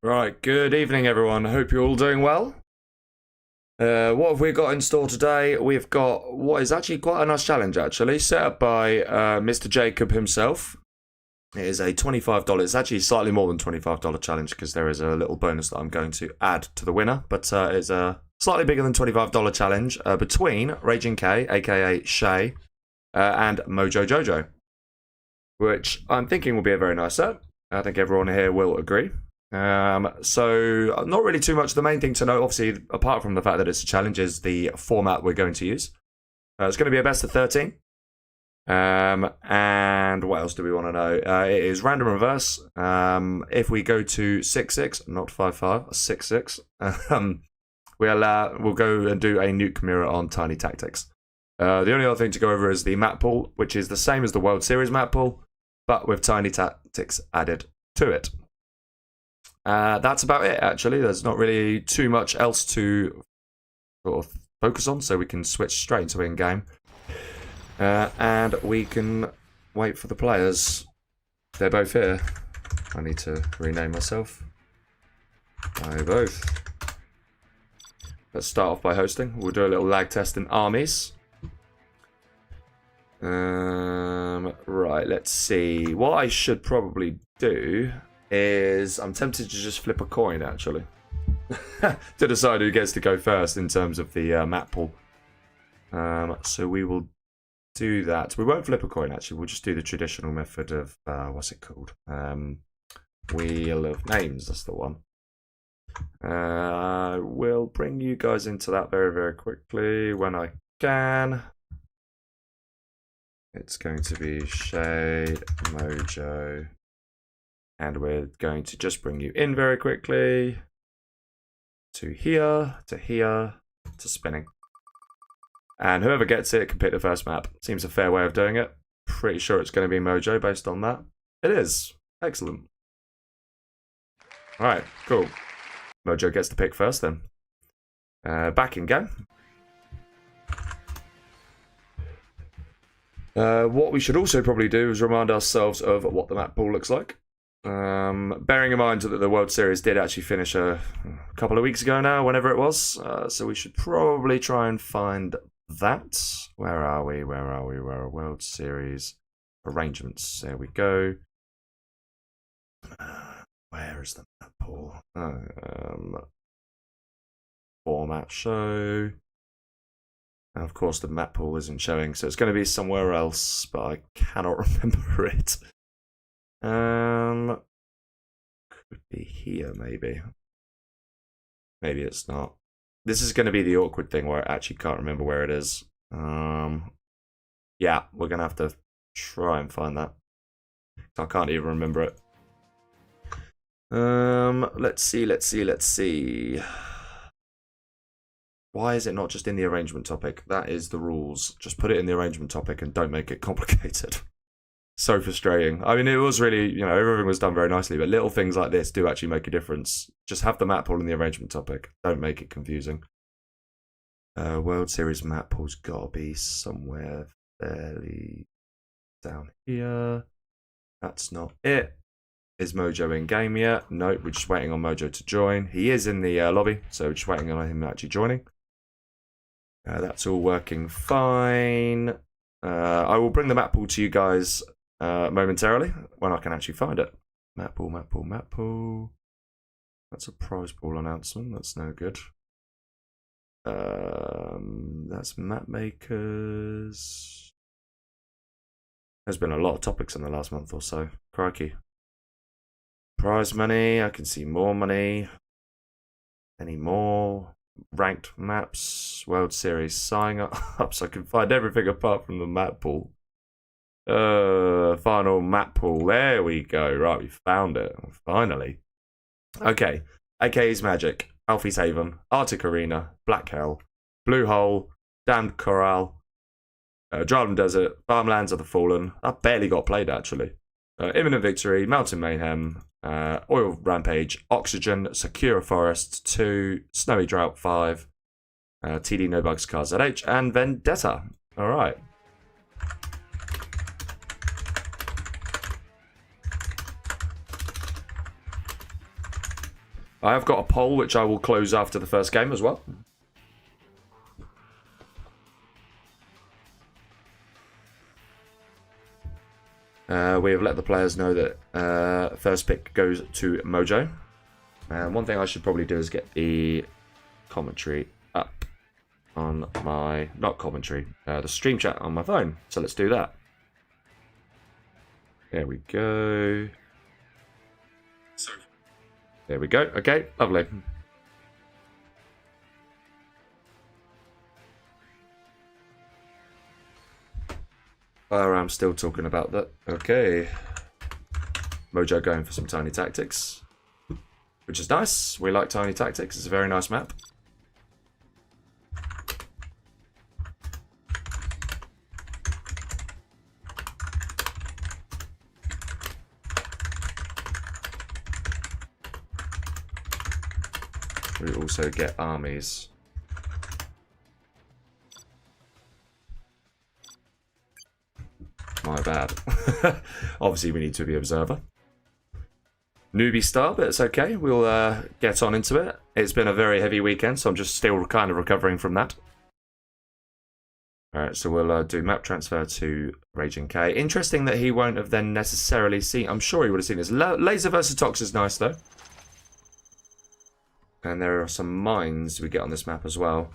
Right, good evening everyone. Hope you're all doing well. What have we got in store today? We've got what is actually quite a nice challenge actually, set up by Mr. Jacob himself. It is a $25, it's actually slightly more than $25 challenge because there is a little bonus that I'm going to add to the winner, but it's a slightly bigger than $25 challenge between RaginG, aka Shay, and Mojo Jojo, which I'm thinking will be a very nice set. I think everyone here will agree. So not really too much. The main thing to note, obviously, apart from the fact that it's a challenge, is the format we're going to use. It's going to be a best of 13. And what else do we want to know? It is random reverse. If we go to 6-6, not 5-5, 6-6, we'll go and do a nuke mirror on Tiny Tactics. The only other thing to go over is the map pool, which is the same as the World Series map pool, but with Tiny Tactics added to it. That's about it, actually. There's not really too much else to sort of focus on, so we can switch straight into in-game. And we can wait for the players. They're both here. I need to rename myself. They both. Let's start off by hosting. We'll do a little lag test in armies. Right, let's see. What I should probably do is I'm tempted to just flip a coin, actually, to decide who gets to go first in terms of the map pool. So we will do that. We won't flip a coin, actually. We'll just do the traditional method of, what's it called? Wheel of Names, that's the one. We'll bring you guys into that very, very quickly when I can. It's going to be Shay, Mojo, and we're going to just bring you in very quickly to here, to spinning. And whoever gets it can pick the first map. Seems a fair way of doing it. Pretty sure it's going to be Mojo based on that. It is. Excellent. Alright, cool. Mojo gets to pick first then. Back in game. What we should also probably do is remind ourselves of what the map pool looks like. Bearing in mind that the World Series did actually finish a couple of weeks ago now, whenever it was. So we should probably try and find that. Where are we? Where are World Series arrangements? There we go. Where is the map pool? Format show. And of course the map pool isn't showing, so it's going to be somewhere else, but I cannot remember it. Could be here, maybe. Maybe it's not. This is going to be the awkward thing where I actually can't remember where it is. Yeah, we're going to have to try and find that. I can't even remember it. Let's see. Why is it not just in the arrangement topic? That is the rules. Just put it in the arrangement topic and don't make it complicated. So frustrating. I mean, it was really, you know, everything was done very nicely, but little things like this do actually make a difference. Just have the map pool in the arrangement topic. Don't make it confusing. World Series map pool's gotta be somewhere fairly down here. That's not it. Is Mojo in game yet? Nope, we're just waiting on Mojo to join. He is in the lobby, so we're just waiting on him actually joining. That's all working fine. I will bring the map pool to you guys momentarily when I can actually find it. Map pool, map pool, map pool. That's a prize pool announcement. That's no good. That's map makers. There's been a lot of topics in the last month or so. Crikey. Prize money. I can see more money. Any more? Ranked maps. World Series sign ups. I can find everything apart from the map pool. Final map pool. There we go. Right, we found it. Finally. Okay. AK's Magic. Alfie's Haven. Arctic Arena. Black Hell. Blue Hole. Damned Corral. Dryland Desert. Farmlands of the Fallen. That barely got played actually. Imminent Victory. Mountain Mayhem. Oil Rampage. Oxygen. Sakura Forest 2. Snowy Drought 5. TD No Bugs Cars ZH. And Vendetta. Alright. I have got a poll which I will close after the first game as well. We have let the players know that first pick goes to Mojo. And one thing I should probably do is get the commentary up on my, not commentary, the stream chat on my phone. So let's do that. There we go. There we go. Okay, lovely. I'm still talking about that. Okay. Mojo going for some Tiny Tactics, which is nice. We like Tiny Tactics. It's a very nice map. We also get armies. My bad. Obviously, we need to be observer. Newbie star, but it's okay. We'll get on into it. It's been a very heavy weekend, so I'm just still kind of recovering from that. Alright, so we'll do map transfer to RaginG. Interesting that he won't have then necessarily seen... I'm sure he would have seen this. Laser versus Tox is nice, though. And there are some mines we get on this map as well.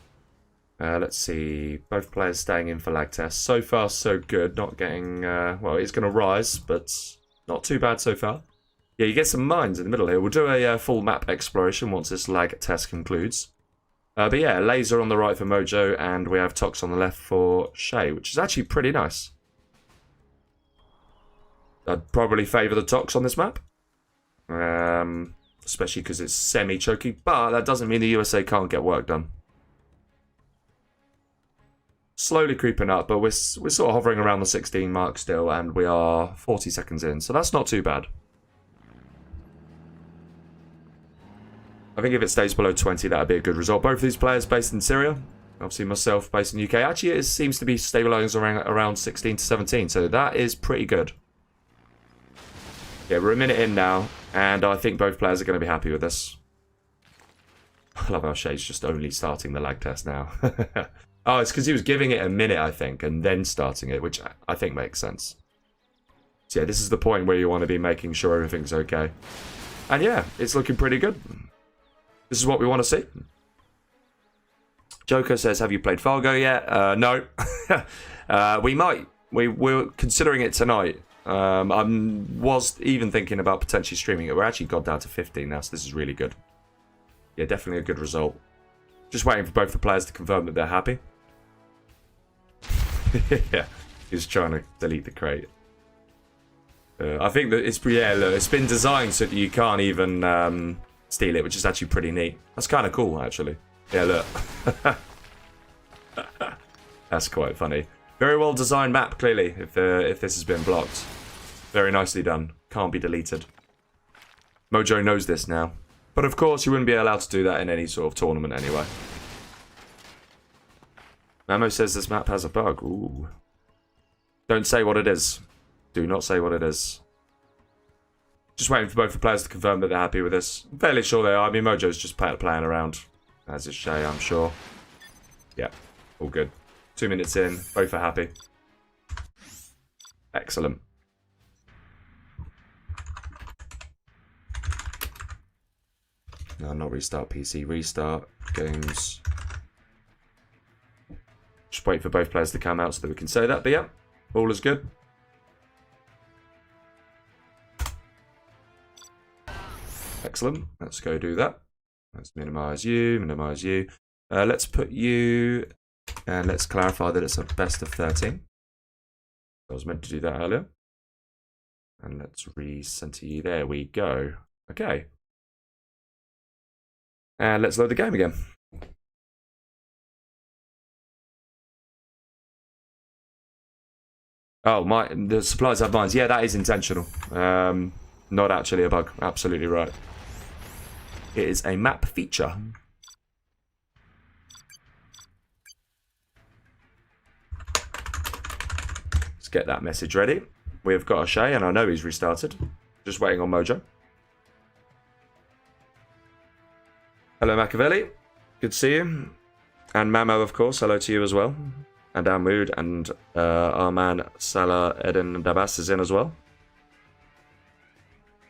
Let's see. Both players staying in for lag tests. So far, so good. Not getting... well, it's going to rise, but not too bad so far. Yeah, you get some mines in the middle here. We'll do a full map exploration once this lag test concludes. But yeah, laser on the right for Mojo, and we have Tox on the left for Shay, which is actually pretty nice. I'd probably favour the Tox on this map. Especially because it's semi-choky, but that doesn't mean the USA can't get work done. Slowly creeping up, but we're sort of hovering around the 16 mark still, and we are 40 seconds in, so that's not too bad. I think if it stays below 20, that'd be a good result. Both of these players based in Syria, obviously myself based in the UK. Actually, it seems to be stabilising around 16 to 17, so that is pretty good. Yeah, we're a minute in now, and I think both players are going to be happy with this. I love how Shay's just only starting the lag test now. Oh, it's because he was giving it a minute, I think, and then starting it, which I think makes sense. So yeah, this is the point where you want to be making sure everything's okay. And yeah, it's looking pretty good. This is what we want to see. Jojo says, have you played Fargo yet? No. We might. We're considering it tonight. I was even thinking about potentially streaming it. We're actually got down to 15 now, so this is really good. Yeah, definitely a good result. Just waiting for both the players to confirm that they're happy. Yeah, he's trying to delete the crate. I think that it's, yeah, look, it's been designed so that you can't even steal it, which is actually pretty neat. That's kind of cool, actually. Yeah, look. That's quite funny. Very well designed map, clearly, if this has been blocked. Very nicely done. Can't be deleted. Mojo knows this now. But of course, you wouldn't be allowed to do that in any sort of tournament anyway. Mamo says this map has a bug. Ooh. Don't say what it is. Do not say what it is. Just waiting for both the players to confirm that they're happy with this. I'm fairly sure they are. I mean, Mojo's just playing around. As is Shay, I'm sure. Yeah, all good. 2 minutes in, both are happy. Excellent. No, not restart PC, restart games. Just wait for both players to come out so that we can say that. But yeah, all is good. Excellent. Let's go do that. Let's minimize you, minimize you. Let's put you, and let's clarify that it's a best of 13. I was meant to do that earlier. And let's recenter you. There we go. Okay. And let's load the game again. Oh, the supplies have mines. Yeah, that is intentional. Not actually a bug. Absolutely right. It is a map feature. Let's get that message ready. We've got a Shay, and I know he's restarted. Just waiting on Mojo. Hello, Machiavelli. Good to see you. And Mamo, of course. Hello to you as well. And Mood and our man Salah Eden Dabas is in as well.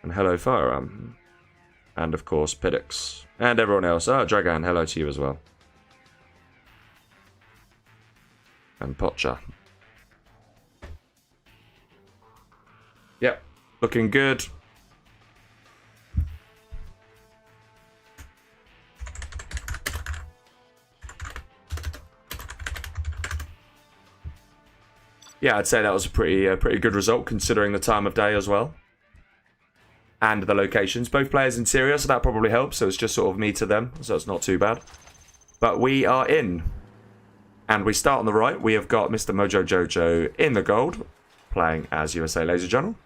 And hello, Firearm. And of course, Piddix. And everyone else. Ah, Dragan, hello to you as well. And Potcha. Yep, looking good. Yeah, I'd say that was a pretty good result considering the time of day as well. And the locations. Both players in Syria, so that probably helps. So it's just sort of me to them, so it's not too bad. But we are in. And we start on the right. We have got Mr. Mojo Jojo in the gold, playing as USA Laser General.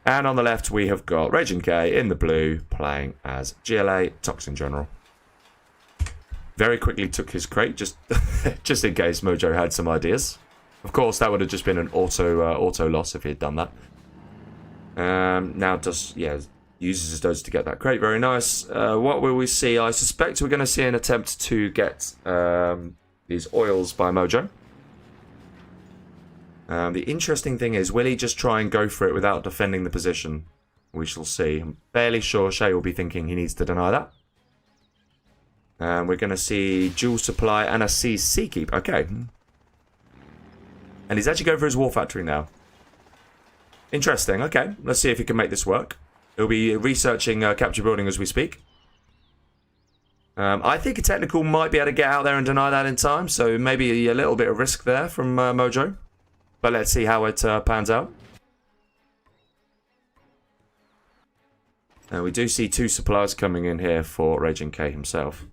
And on the left, we have got RaginG in the blue, playing as GLA Toxin General. Very quickly took his crate, just in case Mojo had some ideas. Of course, that would have just been an auto loss if he had done that. Now just, yeah, uses his doge to get that crate. Very nice. What will we see? I suspect we're going to see an attempt to get these oils by Mojo. The interesting thing is, will he just try and go for it without defending the position? We shall see. I'm fairly sure Shay will be thinking he needs to deny that. We're going to see Jewel Supply and a CC Keep. Okay. And he's actually going for his War Factory now. Interesting. Okay. Let's see if he can make this work. He'll be researching Capture Building as we speak. I think a technical might be able to get out there and deny that in time. So maybe a little bit of risk there from Mojo. But let's see how it pans out. We do see 2 supplies coming in here for RaginG himself.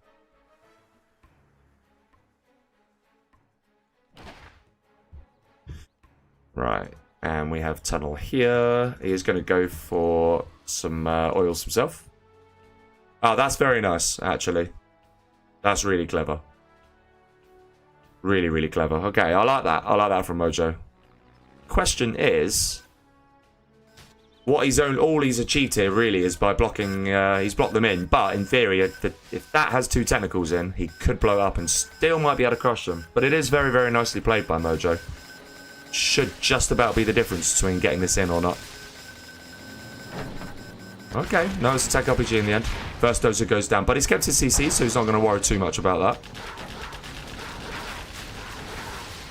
Right, and we have Tunnel here. He is going to go for some oils himself. Oh, that's very nice, actually. That's really clever. Really, really clever. Okay, I like that. I like that from Mojo. Question is, what all he's achieved here really is by blocking. He's blocked them in, but in theory, if that has 2 tentacles in, he could blow up and still might be able to crush them. But it is very, very nicely played by Mojo. Should just about be the difference between getting this in or not. Okay, no, it's a tech RPG in the end. First dozer goes down, but he's kept his CC, so he's not going to worry too much about that.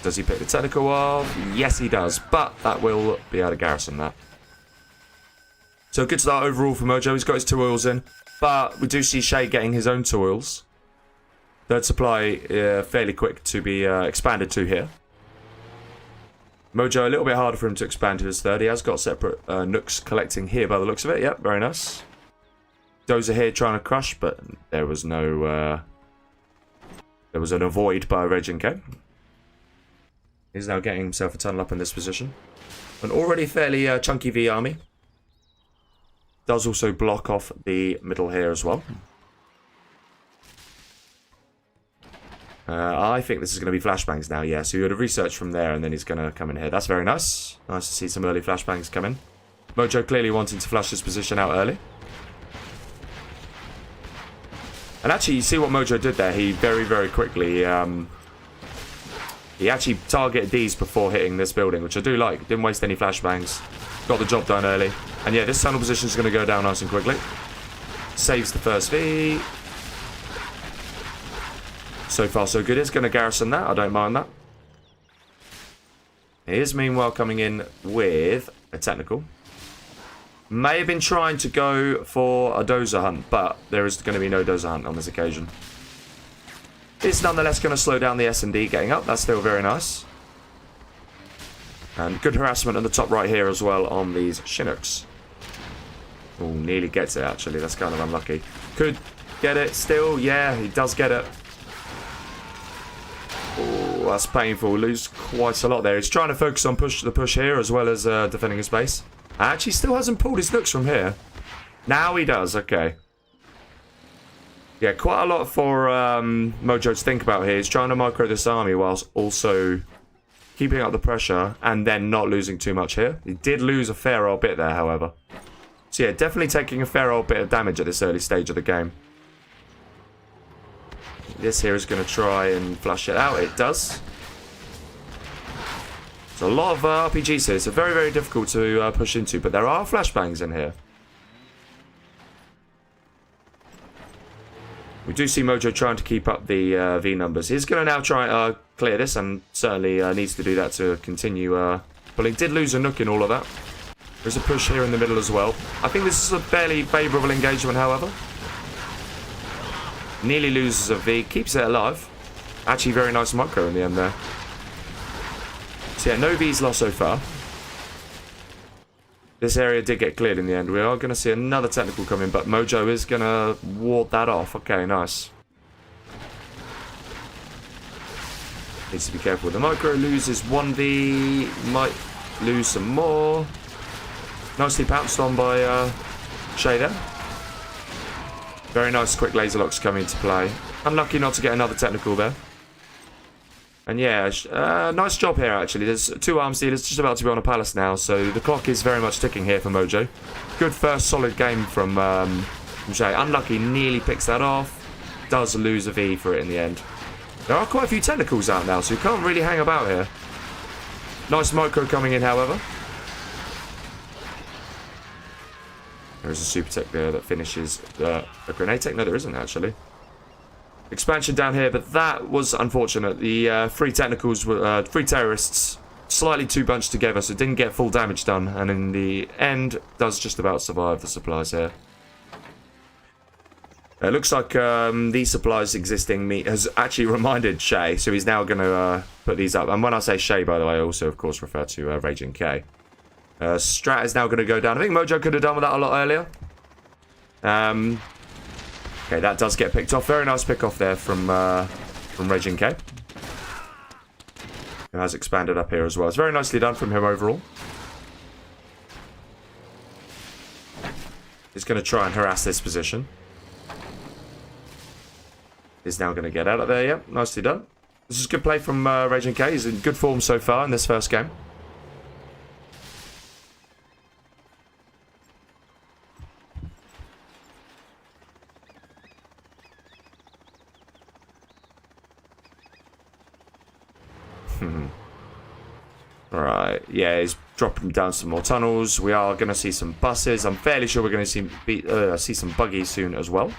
Does he pick the technical off? Yes, he does, but that will be able to garrison that. So good start overall for Mojo. He's got his 2 oils in, but we do see Shay getting his own 2 oils. Third supply fairly quick to be expanded to here. Mojo, a little bit harder for him to expand to his 3rd. He has got separate Nukes collecting here by the looks of it. Yep, very nice. Dozer here trying to crush, but there was no... there was an avoid by RaginG. He's now getting himself a tunnel up in this position. An already fairly chunky V army. Does also block off the middle here as well. I think this is going to be flashbangs now, yeah. So you would have researched from there, and then he's going to come in here. That's very nice. Nice to see some early flashbangs come in. Mojo clearly wanting to flush his position out early. And actually, you see what Mojo did there. He very, very quickly... he actually targeted these before hitting this building, which I do like. Didn't waste any flashbangs. Got the job done early. And yeah, this tunnel position is going to go down nice and quickly. Saves the first V. So far, so good. He's going to garrison that. I don't mind that. He is meanwhile coming in with a technical. May have been trying to go for a dozer hunt, but there is going to be no dozer hunt on this occasion. It's nonetheless going to slow down the S&D getting up. That's still very nice. And good harassment on the top right here as well on these Chinooks. Oh, nearly gets it actually. That's kind of unlucky. Could get it still. Yeah, he does get it. Oh, that's painful. Lose quite a lot there. He's trying to focus on the push here as well as defending his base. Actually, still hasn't pulled his Nooks from here. Now he does. Okay. Yeah, quite a lot for Mojo to think about here. He's trying to micro this army whilst also keeping up the pressure and then not losing too much here. He did lose a fair old bit there, however. So yeah, definitely taking a fair old bit of damage at this early stage of the game. This here is going to try and flush it out. It does. There's a lot of RPGs here. It's very, very difficult to push into, but there are flashbangs in here. We do see Mojo trying to keep up the V numbers. He's going to now try and clear this, and certainly needs to do that to continue. But he did lose a Nook in all of that. There's a push here in the middle as well. I think this is a fairly favourable engagement, however. Nearly loses a V, keeps it alive. Actually, very nice micro in the end there. So yeah, no V's lost so far. This area did get cleared in the end. We are going to see another technical come in, but Mojo is going to ward that off. Okay, nice. Needs to be careful with the micro. Loses 1V. Might lose some more. Nicely pounced on by Shay there. Very nice quick laser locks coming into play. Unlucky not to get another technical there. And yeah, nice job here actually. There's two arms dealers just about to be on a palace now, so the clock is very much ticking here for Mojo. Good first solid game from Shay. Unlucky, nearly picks that off. Does lose a V for it in the end. There are quite a few technicals out now, so you can't really hang about here. Nice micro coming in, however. There is a super tech there that finishes a grenade tech. No, there isn't actually. Expansion down here, but that was unfortunate. The three technicals were three terrorists, slightly too bunched together, so didn't get full damage done, and in the end does just about survive the supplies here. It looks like these supplies existing has actually reminded Shay, so he's now going to put these up. And when I say Shay, by the way, I also of course refer to RaginG. Strat is now going to go down. I think Mojo could have done with that a lot earlier. Okay, that does get picked off. Very nice pick off there from RaginG. Who has expanded up here as well. It's very nicely done from him overall. He's going to try and harass this position. He's now going to get out of there. Yep, nicely done. This is good play from RaginG. He's in good form so far in this first game. Alright, yeah, he's dropping down some more tunnels. We are going to see some buses. I'm fairly sure we're going to see some buggies soon as well.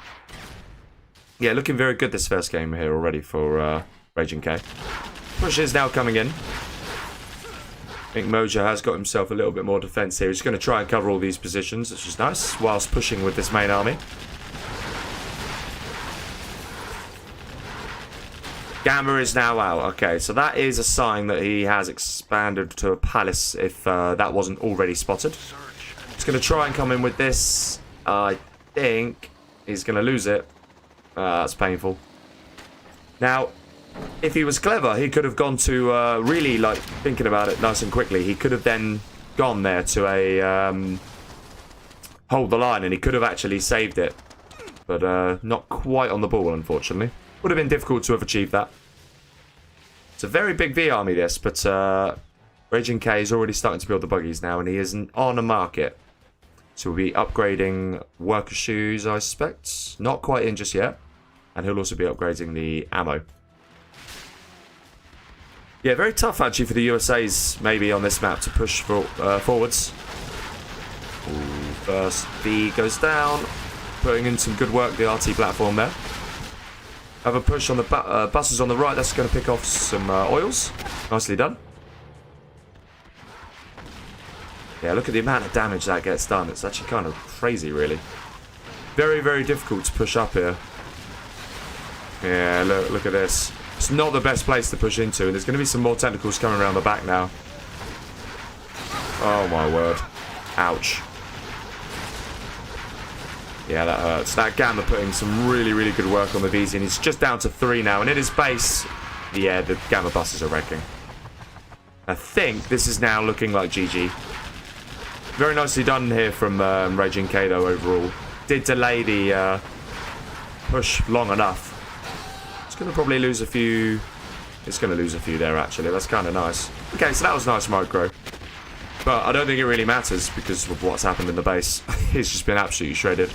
Yeah, looking very good this first game here already for RaginG. Push is now coming in. I think Mojo has got himself a little bit more defense here. He's going to try and cover all these positions, which is nice, whilst pushing with this main army. Gamma is now out. Okay, so that is a sign that he has expanded to a palace if that wasn't already spotted. He's going to try and come in with this. I think he's going to lose it. That's painful. Now, if he was clever, he could have gone to really, like, thinking about it nice and quickly. He could have then gone there to a hold the line, and he could have actually saved it. But not quite on the ball, unfortunately. Would have been difficult to have achieved that. It's a very big V army, this, but RaginG is already starting to build the buggies now, and he isn't on a market. So we'll be upgrading worker shoes, I suspect. Not quite in just yet. And he'll also be upgrading the ammo. Yeah, very tough, actually, for the USAs, maybe, on this map to push forwards. Ooh, first B goes down. Putting in some good work, the RT platform there. Have a push on the buses on the right. That's going to pick off some oils. Nicely done. Yeah, look at the amount of damage that gets done. It's actually kind of crazy, really. Very, very difficult to push up here. Yeah, look at this. It's not the best place to push into, and there's going to be some more tentacles coming around the back now. Oh, my word. Ouch. Yeah, that hurts. That Gamma putting some really, really good work on the VZ, and he's just down to 3 now. And in his base, yeah, the Gamma buses are wrecking. I think this is now looking like GG. Very nicely done here from RaginG, though, overall. Did delay the push long enough. It's going to probably lose a few. It's going to lose a few there, actually. That's kind of nice. Okay, so that was nice micro. But I don't think it really matters because of what's happened in the base. He's just been absolutely shredded.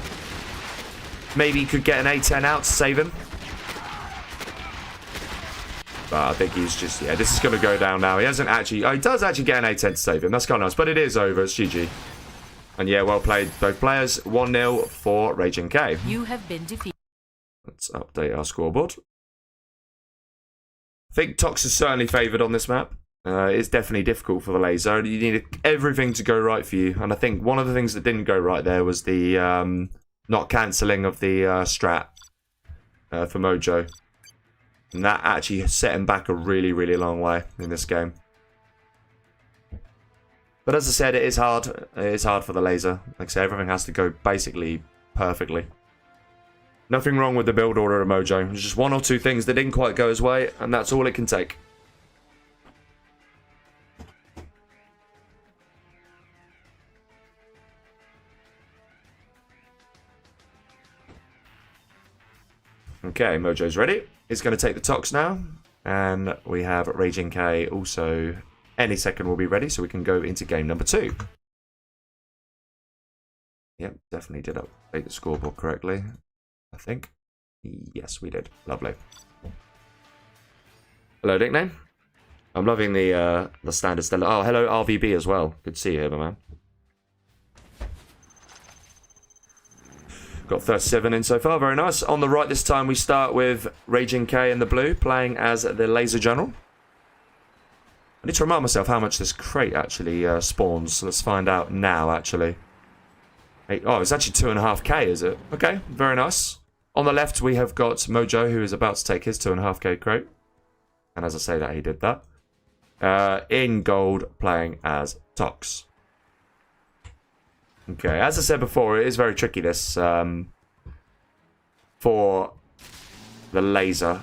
Maybe he could get an A10 out to save him. But I think he's just, yeah, this is going to go down now. He hasn't actually, oh, he does actually get an A10 to save him. That's kind of nice. But it is over. It's GG. And yeah, well played, both players. 1-0 for RaginG. You have been defeated. Let's update our scoreboard. I think Tox is certainly favoured on this map. It's definitely difficult for the laser. You need everything to go right for you. And I think one of the things that didn't go right there was the not cancelling of the strat for Mojo. And that actually set him back a really, really long way in this game. But as I said, it is hard. It is hard for the laser. Like I say, everything has to go basically perfectly. Nothing wrong with the build order of Mojo. There's just 1 or 2 things that didn't quite go his way, and that's all it can take. Okay, Mojo's ready. He's going to take the Tox now. And we have RaginG also any second will be ready, so we can go into game number 2. Yep, definitely did update the scoreboard correctly, I think. Yes, we did. Lovely. Hello, nickname. I'm loving the standard stellar. Oh, hello, RVB as well. Good to see you here, my man. Got 37 in so far, very nice. On the right this time we start with RaginG in the blue, playing as the Laser General. I need to remind myself how much this crate actually spawns, so let's find out now actually. Hey, oh, it's actually 2.5k, is it? Okay, very nice. On the left we have got Mojo, who is about to take his 2.5k crate. And as I say that, he did that. In gold, playing as Tox. Okay, as I said before, it is very tricky, this, for the laser.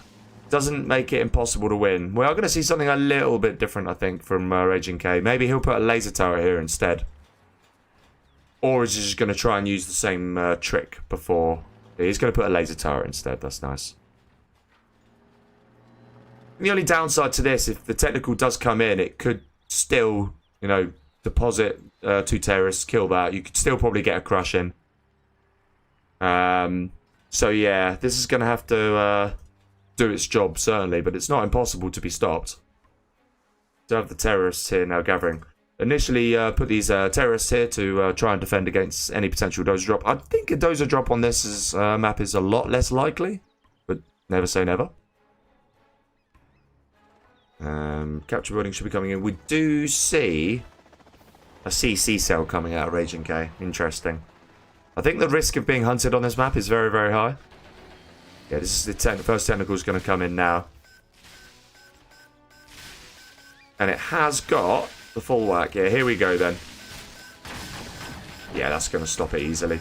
Doesn't make it impossible to win. We are going to see something a little bit different, I think, from RaginG. Maybe he'll put a laser turret here instead. Or is he just going to try and use the same trick before? He's going to put a laser turret instead. That's nice. The only downside to this, if the technical does come in, it could still, you know, deposit 2 terrorists, kill that. You could still probably get a crush in. So yeah, this is going to have to do its job, certainly, but it's not impossible to be stopped. To have the terrorists here now gathering. Initially put these terrorists here to try and defend against any potential dozer drop. I think a dozer drop on this map is a lot less likely, but never say never. Capture building should be coming in. We do see a CC cell coming out of RaginG. Interesting. I think the risk of being hunted on this map is very, very high. Yeah, this is the first technical is going to come in now. And it has got the full whack. Yeah, here we go then. Yeah, that's going to stop it easily.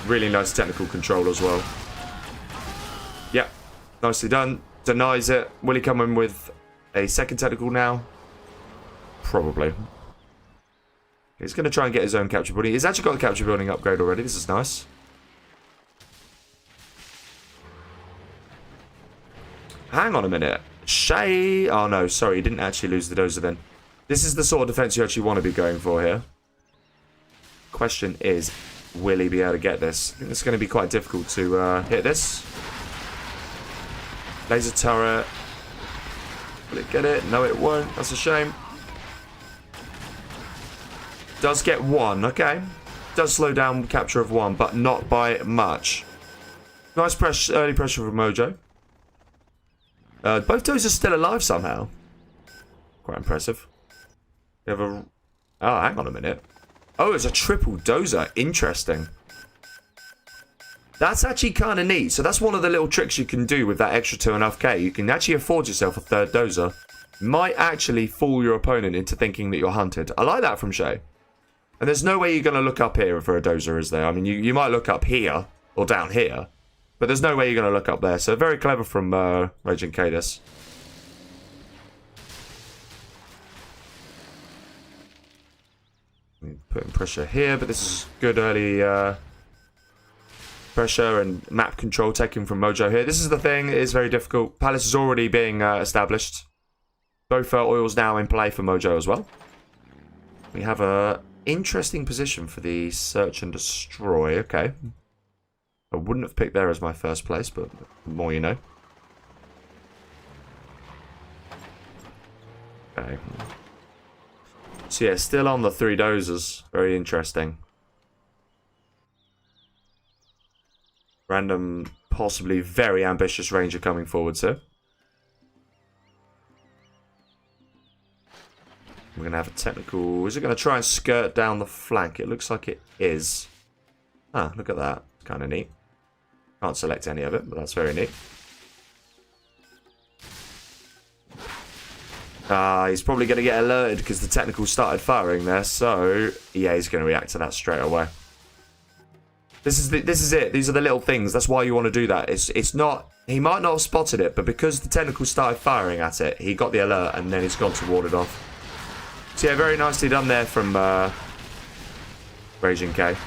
Really nice technical control as well. Yep, nicely done. Denies it. Will he come in with a second technical now? Probably. He's going to try and get his own capture building. He's actually got the capture building upgrade already. This is nice. Hang on a minute. Shay... Oh, no. Sorry. He didn't actually lose the dozer then. This is the sort of defense you actually want to be going for here. Question is, will he be able to get this? I think it's going to be quite difficult to hit this. Laser turret. Will it get it? No, it won't. That's a shame. Does get one. Okay. Does slow down capture of one, but not by much. Nice early pressure from Mojo. Both those are still alive somehow. Quite impressive. We have a... Oh, hang on a minute. Oh, it's a triple dozer. Interesting. That's actually kind of neat. So that's one of the little tricks you can do with that extra 2.5k. You can actually afford yourself a third dozer. Might actually fool your opponent into thinking that you're hunted. I like that from Shay. And there's no way you're going to look up here for a dozer, is there? I mean, you might look up here or down here. But there's no way you're going to look up there. So very clever from RaginG this. Putting pressure here, but this is good early pressure and map control taken from Mojo here. This is the thing, it is very difficult. Palace is already being established. Both oils now in play for Mojo as well. We have a interesting position for the search and destroy. Okay. I wouldn't have picked there as my first place, but the more you know. Okay. So yeah, still on the 3 dozers. Very interesting. Random, possibly very ambitious ranger coming forward, sir. We're going to have a technical... Is it going to try and skirt down the flank? It looks like it is. Ah, look at that. Kind of neat. Can't select any of it, but that's very neat. He's probably going to get alerted because the technical started firing there, so yeah, he's going to react to that straight away. This is it. These are the little things. That's why you want to do that. It's not... He might not have spotted it, but because the technical started firing at it, he got the alert and then he's gone to ward it off. So yeah, very nicely done there from RaginG.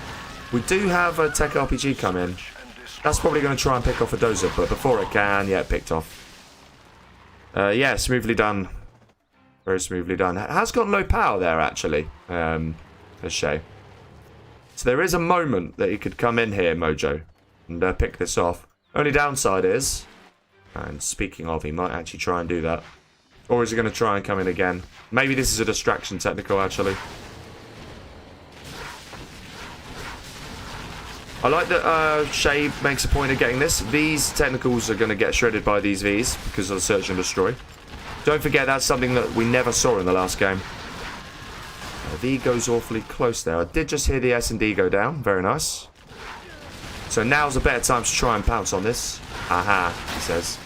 We do have a tech RPG come in. That's probably going to try and pick off a dozer, but before it can, yeah, it picked off. Yeah, smoothly done. Very smoothly done. It has got low power there, actually. For Shay. So there is a moment that he could come in here, Mojo, and pick this off. Only downside is, and speaking of, he might actually try and do that. Or is he going to try and come in again? Maybe this is a distraction technical, actually. I like that Shay makes a point of getting this. These technicals are going to get shredded by these Vs because of the search and destroy. Don't forget, that's something that we never saw in the last game. V goes awfully close there. I did just hear the S&D go down. Very nice. So now's a better time to try and pounce on this. Aha, he says.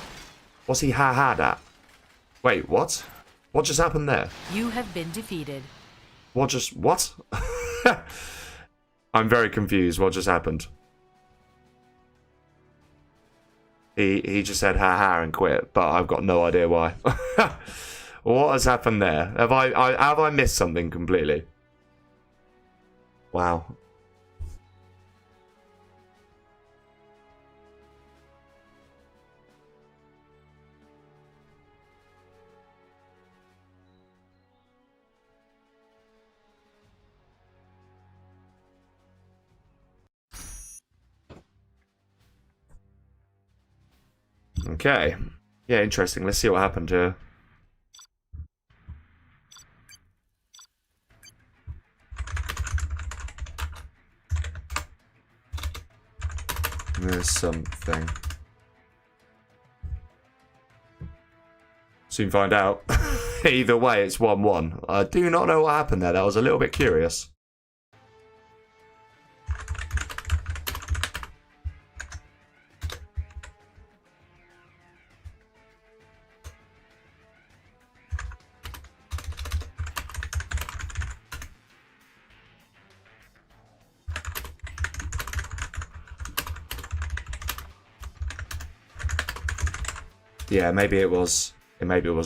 What's he ha-ha'd at? Wait, what? What just happened there? You have been defeated. What? I'm very confused. What just happened? He just said ha-ha and quit, but I've got no idea why. What has happened there? Have I missed something completely? Wow. Okay. Yeah, interesting. Let's see what happened here. There's something. Soon find out. Either way, it's 1-1. I do not know what happened there. That was a little bit curious. Yeah, maybe it was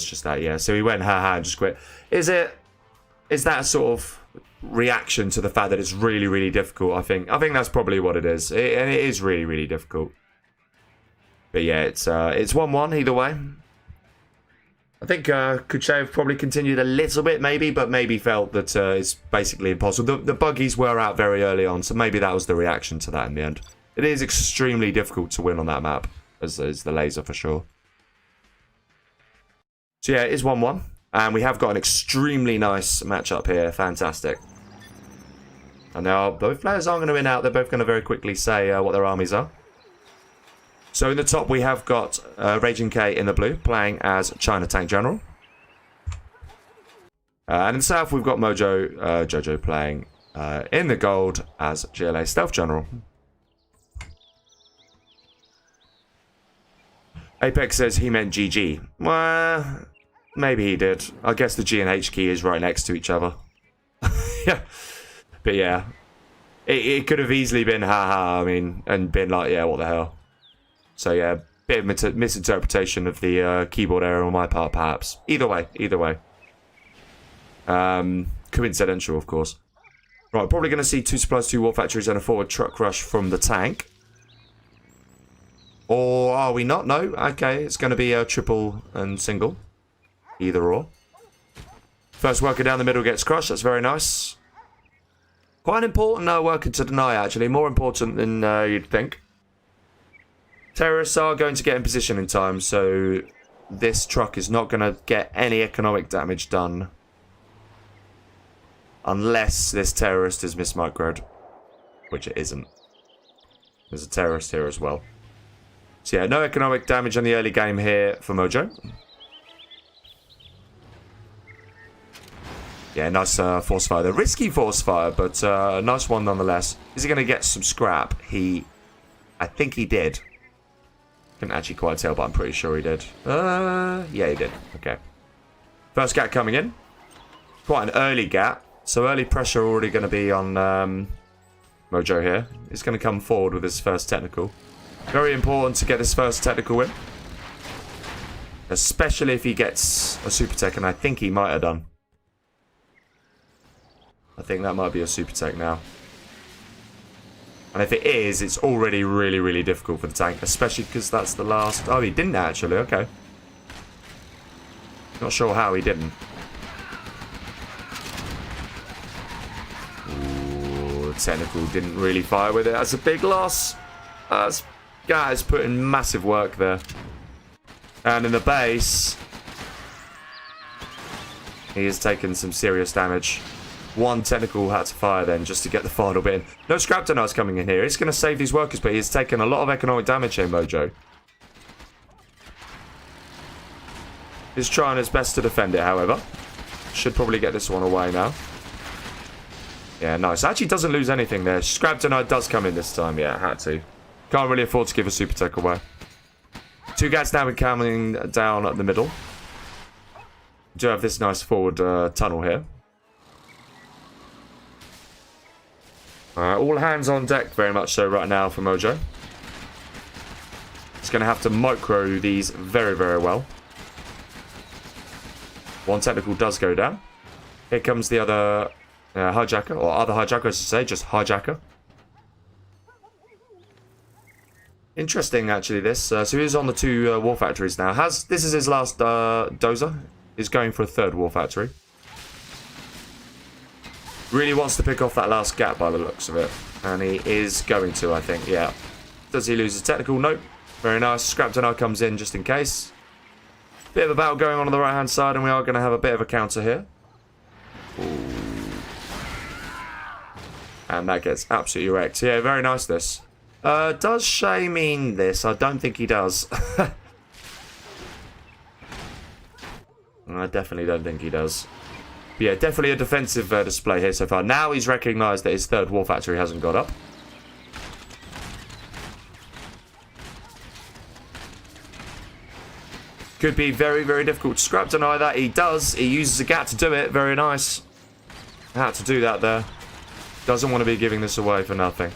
just that, yeah. So he went ha-ha and just quit. Is that sort of reaction to the fact that it's really, really difficult. I think that's probably what it is. And it is really, really difficult. But yeah, it's 1-1 either way. I think Kuchev probably continued a little bit, maybe, but maybe felt that it's basically impossible. The buggies were out very early on, so maybe that was the reaction to that in the end. It is extremely difficult to win on that map, as is the laser for sure. So yeah, it is 1-1. And we have got an extremely nice matchup here. Fantastic. And now both players aren't going to win out. They're both going to very quickly say what their armies are. So in the top, we have got RaginG in the blue, playing as China Tank General. And in the south, we've got Mojo, Jojo playing in the gold as GLA Stealth General. Apex says he meant GG. Well, maybe he did. I guess the G and H key is right next to each other. Yeah. But yeah. It could have easily been haha, I mean, and been like, yeah, what the hell. So yeah, bit of misinterpretation of the keyboard error on my part, perhaps. Either way. Coincidental, of course. Right, probably going to see 2 supplies, 2 war factories, and a forward truck rush from the tank. Or are we not? No. Okay, it's going to be a triple and single. Either or. First worker down the middle gets crushed. That's very nice. Quite an important worker to deny, actually. More important than you'd think. Terrorists are going to get in position in time, so this truck is not going to get any economic damage done. Unless this terrorist is mismicroed. Which it isn't. There's a terrorist here as well. So yeah, no economic damage in the early game here for Mojo. Yeah, nice force fire. The risky force fire, but a nice one nonetheless. Is he going to get some scrap? I think he did. Couldn't actually quite tell, but I'm pretty sure he did. Yeah, he did. Okay. First gat coming in. Quite an early gat. So early pressure already going to be on Mojo here. He's going to come forward with his first technical. Very important to get this first technical win. Especially if he gets a super tech, and I think he might have done. I think that might be a super tech now. And if it is, it's already really, really difficult for the tank. Especially because that's the last... Oh, he didn't actually. Okay. Not sure how he didn't. Ooh, technical didn't really fire with it. That's a big loss. Guys put in massive work there. And in the base, he has taken some serious damage. One technical had to fire then just to get the final bit in. No scrap deniers coming in here. He's going to save these workers, but he's taken a lot of economic damage here, Mojo. He's trying his best to defend it, however. Should probably get this one away now. Yeah, nice. Actually doesn't lose anything there. Scrap denier does come in this time. Yeah, had to. Can't really afford to give a super tech away. 2 gats now coming down at the middle. We do have this nice forward tunnel here. All hands on deck very much so right now for Mojo. He's going to have to micro these very, very well. One technical does go down. Here comes the other hijacker, or other hijacker I should say, just hijacker. Interesting, actually, this. So he's on the 2 war factories now. This is his last dozer. He's going for a 3rd war factory. Really wants to pick off that last gap by the looks of it. And he is going to, I think, yeah. Does he lose his technical? Nope. Very nice. Scrap denier comes in just in case. Bit of a battle going on the right-hand side, and we are going to have a bit of a counter here. Ooh. And that gets absolutely wrecked. Yeah, very nice, this. Does Shay mean this? I don't think he does. I definitely don't think he does. But yeah, definitely a defensive display here so far. Now he's recognised that his 3rd war factory hasn't got up. Could be very, very difficult to scrap deny that. He does. He uses a gat to do it. Very nice. Had to do that there. Doesn't want to be giving this away for nothing.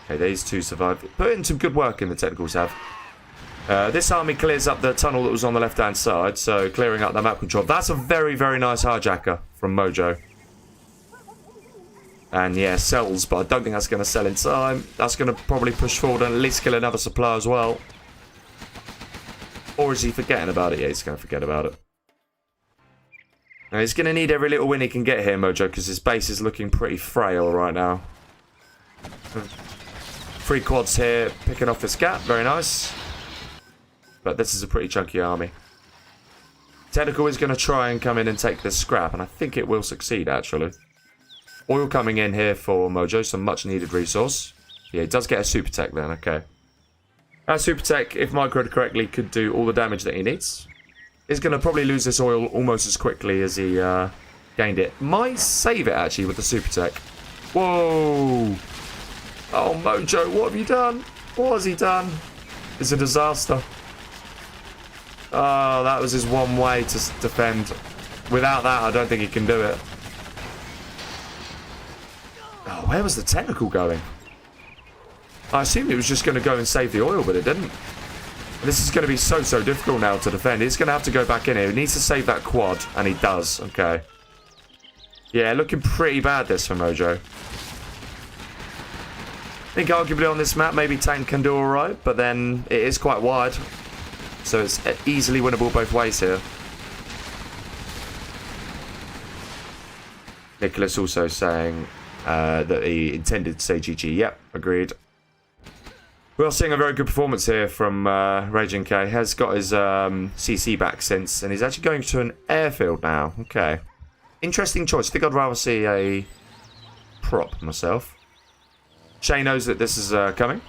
Okay, these 2 survived. Put in some good work in the technicals have. This army clears up the tunnel that was on the left-hand side, so clearing up the map control. That's a very, very nice hijacker from Mojo. And yeah, sells, but I don't think that's going to sell in time. That's going to probably push forward and at least kill another supply as well. Or is he forgetting about it? Yeah, he's going to forget about it. Now, he's going to need every little win he can get here, Mojo, because his base is looking pretty frail right now. 3 quads here, picking off this gap. Very nice. But this is a pretty chunky army. Tentacle is going to try and come in and take this scrap, and I think it will succeed, actually. Oil coming in here for Mojo, some much needed resource. Yeah, he does get a super tech then, okay. That super tech, if microed correctly, could do all the damage that he needs. He's going to probably lose this oil almost as quickly as he gained it. Might save it, actually, with the super tech. Whoa! Oh, Mojo, what have you done? What has he done? It's a disaster. Oh, that was his one way to defend. Without that, I don't think he can do it. Oh, where was the tentacle going? I assumed it was just going to go and save the oil, but it didn't. This is going to be so difficult now to defend. He's going to have to go back in here. He needs to save that quad, and he does. Okay. Yeah, looking pretty bad this for Mojo. I think arguably on this map, maybe tank can do alright, but then it is quite wide. So it's easily winnable both ways here. Nicholas also saying that he intended to say GG. Yep, agreed. We are seeing a very good performance here from RaginG. Has got his CC back since, and he's actually going to an airfield now. Okay. Interesting choice. I think I'd rather see a prop myself. Shay knows that this is coming.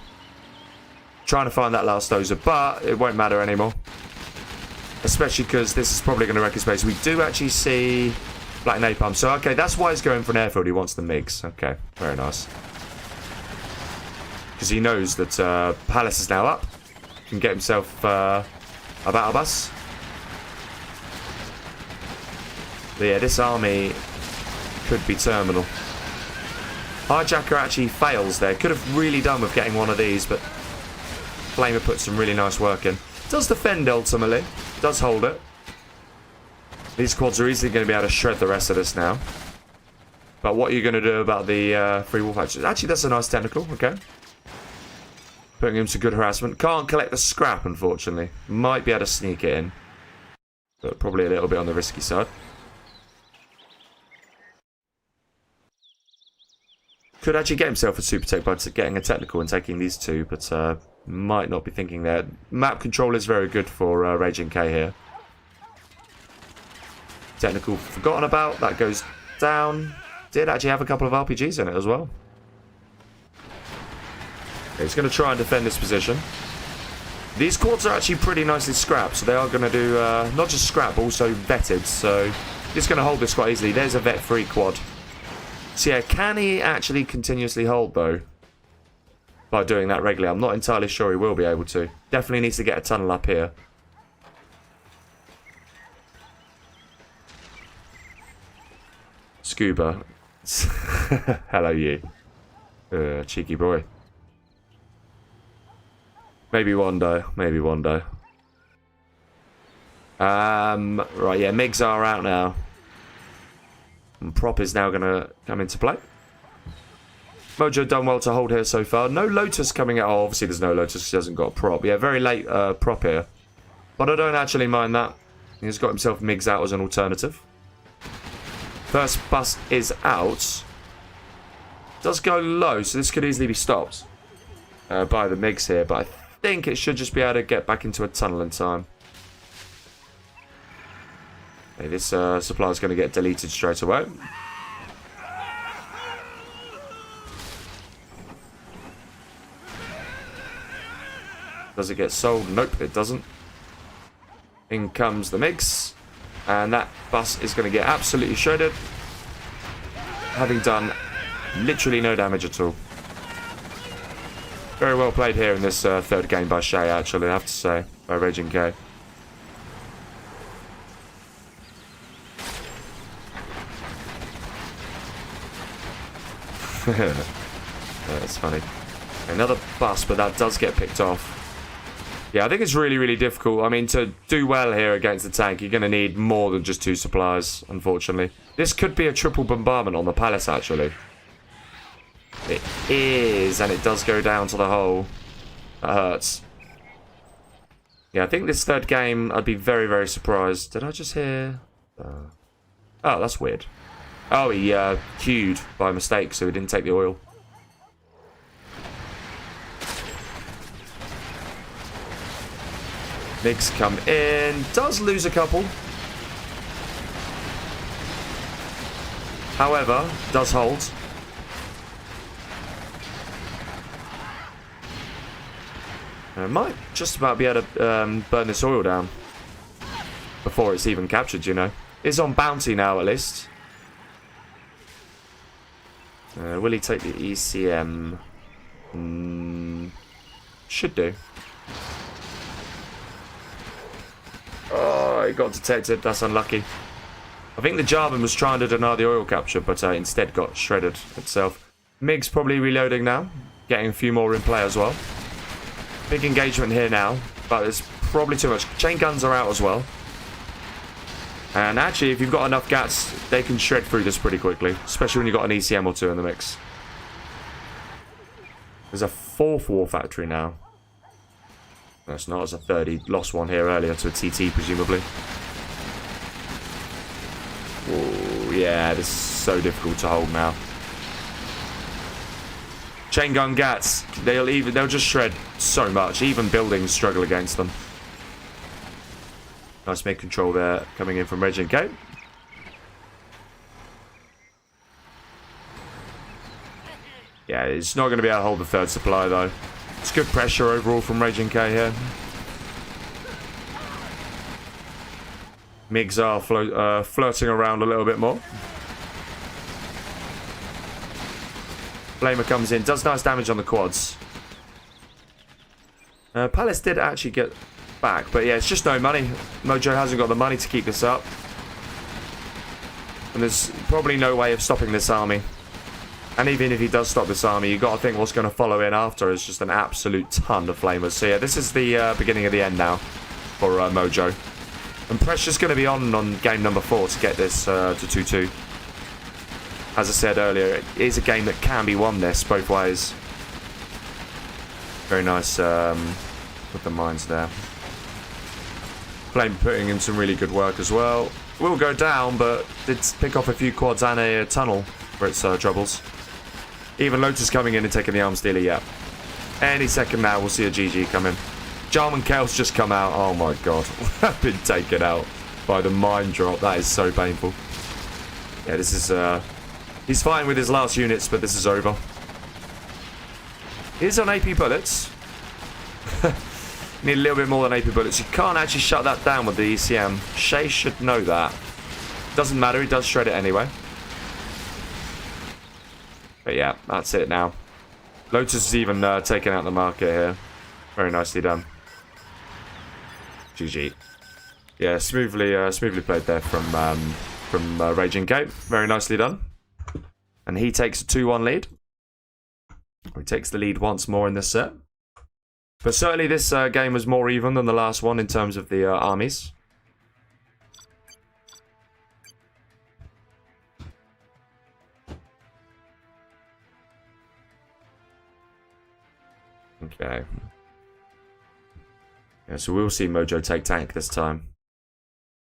Trying to find that last dozer, but it won't matter anymore. Especially because this is probably going to wreck his base. We do actually see Black Napalm. So, okay, that's why he's going for an airfield. He wants the MiGs. Okay, very nice. Because he knows that Palace is now up. Can get himself a battle bus. But yeah, this army could be terminal. Hijacker actually fails there. Could have really done with getting one of these, but Flamer put some really nice work in. Does defend ultimately. Does hold it. These quads are easily going to be able to shred the rest of this now. But what are you going to do about the free wolf hatches? Actually, that's a nice tentacle. Okay. Putting him to good harassment. Can't collect the scrap, unfortunately. Might be able to sneak it in. But probably a little bit on the risky side. Could actually get himself a super tech by getting a technical and taking these two, but might not be thinking there. Map control is very good for RaginG here. Technical forgotten about. That goes down. Did actually have a couple of RPGs in it as well. Okay, he's going to try and defend this position. These quads are actually pretty nicely scrapped, so they are going to do not just scrap, but also vetted. So he's going to hold this quite easily. There's a vet-free quad. So yeah, can he actually continuously hold though? By doing that regularly, I'm not entirely sure he will be able to. Definitely needs to get a tunnel up here. Scuba. Hello, you. Cheeky boy. Maybe one day. Maybe one day. Right, yeah, MiGs are out now. And prop is now going to come into play. Mojo done well to hold here so far. No Lotus coming out. Oh, obviously there's no Lotus because he hasn't got a prop. Yeah, very late prop here. But I don't actually mind that. He's got himself MiGs out as an alternative. First bus is out. Does go low, so this could easily be stopped by the MiGs here. But I think it should just be able to get back into a tunnel in time. Okay, this supply is going to get deleted straight away. Does it get sold? Nope, it doesn't. In comes the MiGs. And that bus is going to get absolutely shredded. Having done literally no damage at all. Very well played here in this third game by Shay, actually, I have to say. By RaginG. That's funny. Another bus, but that does get picked off. Yeah, I think it's really, really difficult. I mean, to do well here against the tank, you're going to need more than just 2 supplies, unfortunately. This could be a triple bombardment on the palace, actually. It is, and it does go down to the hole. That hurts. Yeah, I think this third game, I'd be very, very surprised. Did I just hear... Oh, that's weird. Oh, he queued by mistake, so he didn't take the oil. Migs come in. Does lose a couple. However, does hold. Might just about be able to burn this oil down before it's even captured, you know. It's on bounty now, at least. Will he take the ECM? Should do. Oh, he got detected. That's unlucky. I think the Jarvan was trying to deny the oil capture, but instead got shredded itself. Mig's probably reloading now. Getting a few more in play as well. Big engagement here now, but it's probably too much. Chain guns are out as well. And actually, if you've got enough gats, they can shred through this pretty quickly. Especially when you've got an ECM or two in the mix. There's a fourth war factory now. No, it's not. There's a third. He lost one here earlier to a TT, presumably. Oh, yeah, this is so difficult to hold now. Chain gun gats, they'll just shred so much. Even buildings struggle against them. Nice mid control there, coming in from RaginG. Yeah, it's not going to be able to hold the third supply though. It's good pressure overall from RaginG here. Migs are flirting around a little bit more. Flamer comes in, does nice damage on the quads. Palace did actually get back, but yeah, it's just no money. Mojo hasn't got the money to keep this up. And there's probably no way of stopping this army. And even if he does stop this army, you've got to think what's going to follow in after is just an absolute ton of Flamers. So yeah, this is the beginning of the end now for Mojo. And pressure's going to be on game number 4 to get this to 2-2. As I said earlier, it is a game that can be won this both ways. Very nice with the mines there. Flame putting in some really good work as well. Will go down, but did pick off a few quads and a tunnel for its troubles. Even Lotus coming in and taking the arms dealer, yeah. Any second now, we'll see a GG come in. Jarman Kel's just come out. Oh my god. I've been taken out by the mine drop. That is so painful. Yeah, this is... He's fine with his last units, but this is over. He's on AP bullets. Need a little bit more than AP bullets. You can't actually shut that down with the ECM. Shay should know that. Doesn't matter, he does shred it anyway. But yeah, that's it now. Lotus is even taken out the market here. Very nicely done. GG. Yeah, smoothly played there from RaginG. Very nicely done. And he takes a 2-1 lead. He takes the lead once more in this set. But certainly this game was more even than the last one in terms of the armies. Okay. Yeah, so we'll see Mojo take tank this time.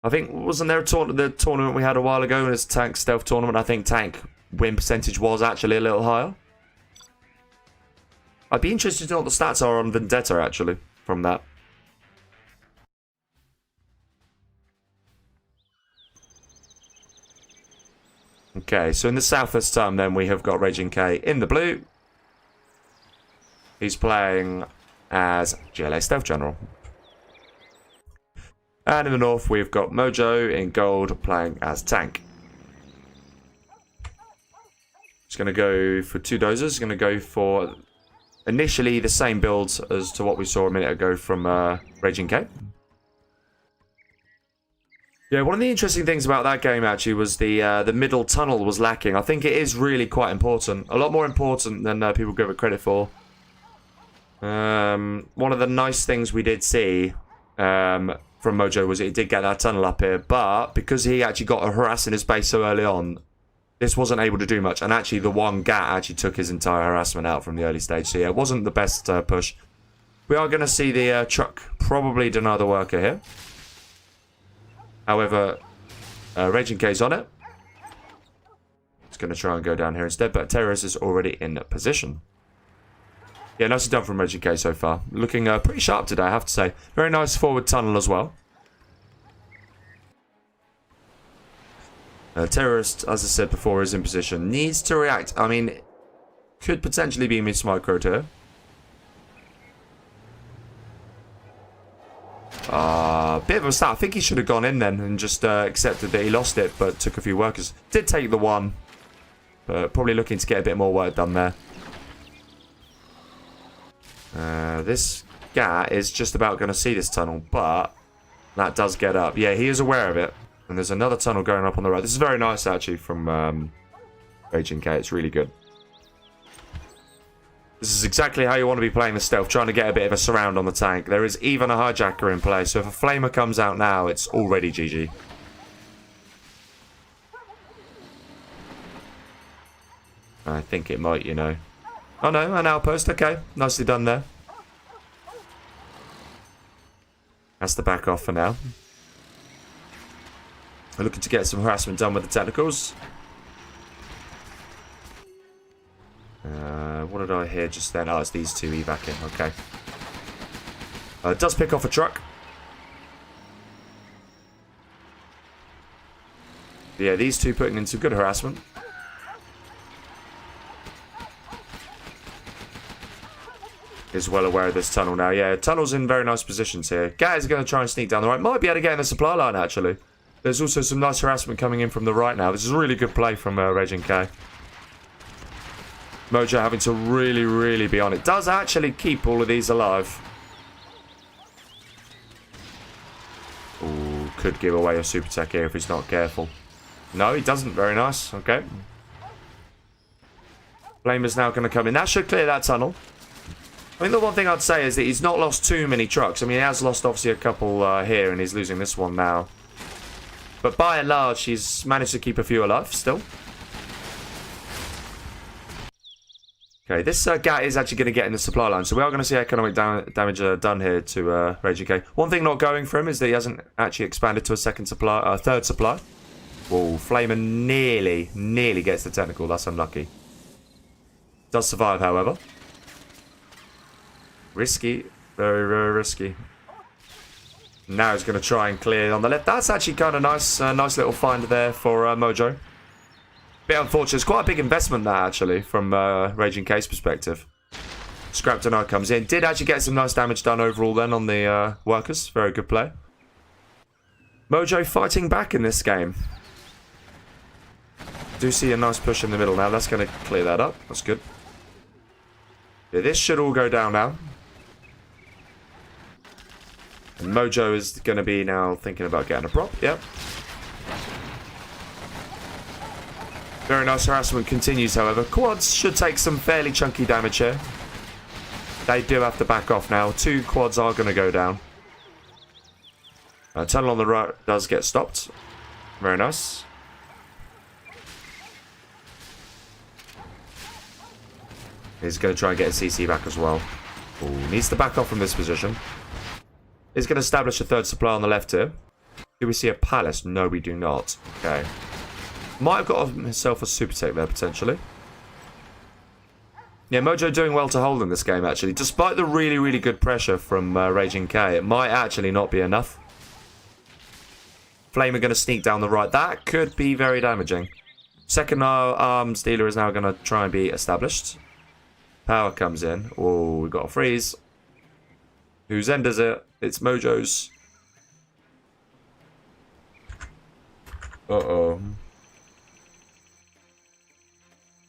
I think, wasn't there a tournament we had a while ago, and it's a tank stealth tournament? I think tank win percentage was actually a little higher. I'd be interested to know what the stats are on Vendetta, actually, from that. Okay, so in the south this time, then, we have got RaginG in the blue. He's playing as GLA Stealth General. And in the north, we've got Mojo in gold playing as tank. He's going to go for 2 dozers. He's going to go for initially the same builds as to what we saw a minute ago from RaginG. Yeah, one of the interesting things about that game actually was the middle tunnel was lacking. I think it is really quite important. A lot more important than people give it credit for. One of the nice things we did see from Mojo was he did get that tunnel up here. But because he actually got a harass in his base so early on, this wasn't able to do much. And actually, the one GAT actually took his entire harassment out from the early stage. So yeah, it wasn't the best push. We are going to see the truck probably deny the worker here. However, RaginG's on it. It's going to try and go down here instead, but Terrorist is already in position. Yeah, nicely done from RaginG so far. Looking pretty sharp today, I have to say. Very nice forward tunnel as well. Terrorist, as I said before, is in position. Needs to react. I mean, could potentially be mis-microed here. Bit of a start. I think he should have gone in then and just accepted that he lost it, but took a few workers. Did take the one, but probably looking to get a bit more work done there. This guy is just about going to see this tunnel, but that does get up. Yeah, he is aware of it. And there's another tunnel going up on the right. This is very nice, actually, from RaginG. It's really good. This is exactly how you want to be playing the stealth, trying to get a bit of a surround on the tank. There is even a hijacker in play, so if a flamer comes out now, it's already GG. I think it might, you know. Oh no, an outpost. Okay, nicely done there. That's the back off for now. We're looking to get some harassment done with the technicals. What did I hear just then? Oh, it's these two evacing. Okay. It does pick off a truck. Yeah, these two putting in some good harassment. Is well aware of this tunnel now. Yeah, tunnel's in very nice positions here. Gat is going to try and sneak down the right. Might be able to get in the supply line, actually. There's also some nice harassment coming in from the right now. This is a really good play from RaginG. Mojo having to really, really be on it. Does actually keep all of these alive. Ooh, could give away a super tech here if he's not careful. No, he doesn't. Very nice. Okay. Flamer's now going to come in. That should clear that tunnel. I mean, the one thing I'd say is that he's not lost too many trucks. I mean, he has lost, obviously, a couple here, and he's losing this one now. But by and large, he's managed to keep a few alive still. Okay, this GAT is actually going to get in the supply line. So we are going to see economic damage done here to RaginG. One thing not going for him is that he hasn't actually expanded to a third supply. Whoa, Flamer nearly gets the technical. That's unlucky. Does survive, however. Risky. Very, very risky. Now he's going to try and clear on the left. That's actually kind of nice. Nice little find there for Mojo. Bit unfortunate. It's quite a big investment that, actually, from RaginG's perspective. Scrap Deny comes in. Did actually get some nice damage done overall then on the workers. Very good play. Mojo fighting back in this game. Do see a nice push in the middle now. That's going to clear that up. That's good. Yeah, this should all go down now. And Mojo is going to be now thinking about getting a prop. Yep. Very nice harassment continues, however. Quads should take some fairly chunky damage here. They do have to back off now. 2 quads are going to go down. Tunnel on the right does get stopped. Very nice. He's going to try and get a CC back as well. Ooh, needs to back off from this position. He's going to establish a third supply on the left here. Do we see a palace? No, we do not. Okay. Might have got himself a super tech there, potentially. Yeah, Mojo doing well to hold in this game, actually. Despite the really, really good pressure from RaginG, it might actually not be enough. Flamer going to sneak down the right. That could be very damaging. Second arms dealer is now going to try and be established. Power comes in. Oh, we've got a freeze. Whose end is it? It's Mojo's. Uh-oh.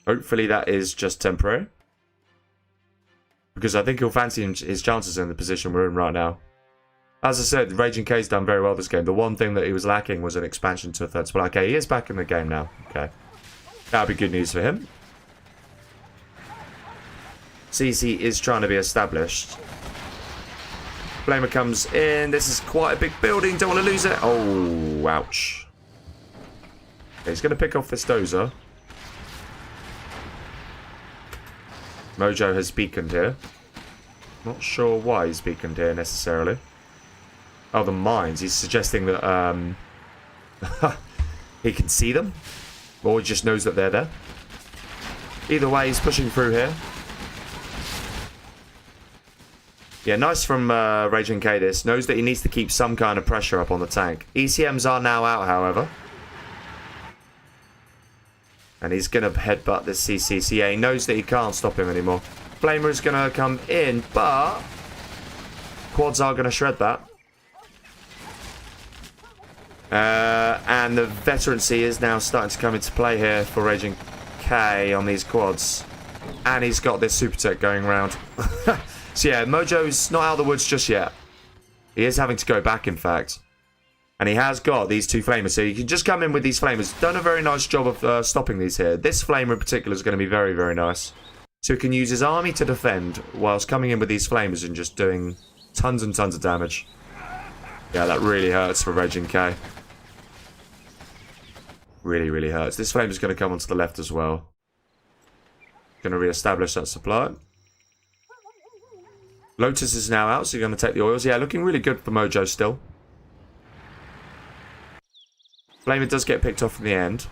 Hopefully that is just temporary. Because I think he'll fancy his chances in the position we're in right now. As I said, RaginG's done very well this game. The one thing that he was lacking was an expansion to a third spot. Okay, he is back in the game now. Okay. That'll be good news for him. CC is trying to be established. Flamer comes in. This is quite a big building. Don't want to lose it. Oh, ouch. Okay, he's going to pick off this dozer. Mojo has beaconed here. Not sure why he's beaconed here necessarily. Oh, the mines. He's suggesting that he can see them. Or he just knows that they're there. Either way, he's pushing through here. Yeah, nice from RaginG this. Knows that he needs to keep some kind of pressure up on the tank. ECMs are now out, however. And he's going to headbutt this CCCA. He knows that he can't stop him anymore. Flamer is going to come in, but quads are going to shred that. And the veterancy is now starting to come into play here for RaginG on these quads. And he's got this super tech going around. So yeah, Mojo's not out of the woods just yet. He is having to go back, in fact. And he has got these two flamers. So you can just come in with these flamers. Done a very nice job of stopping these here. This flamer in particular is going to be very, very nice. So he can use his army to defend whilst coming in with these flamers and just doing tons and tons of damage. Yeah, that really hurts for RaginG. Really, really hurts. This flamer's going to come onto the left as well. Going to re-establish that supply. Lotus is now out, so you're going to take the oils. Yeah, looking really good for Mojo still. Flamer does get picked off in the end.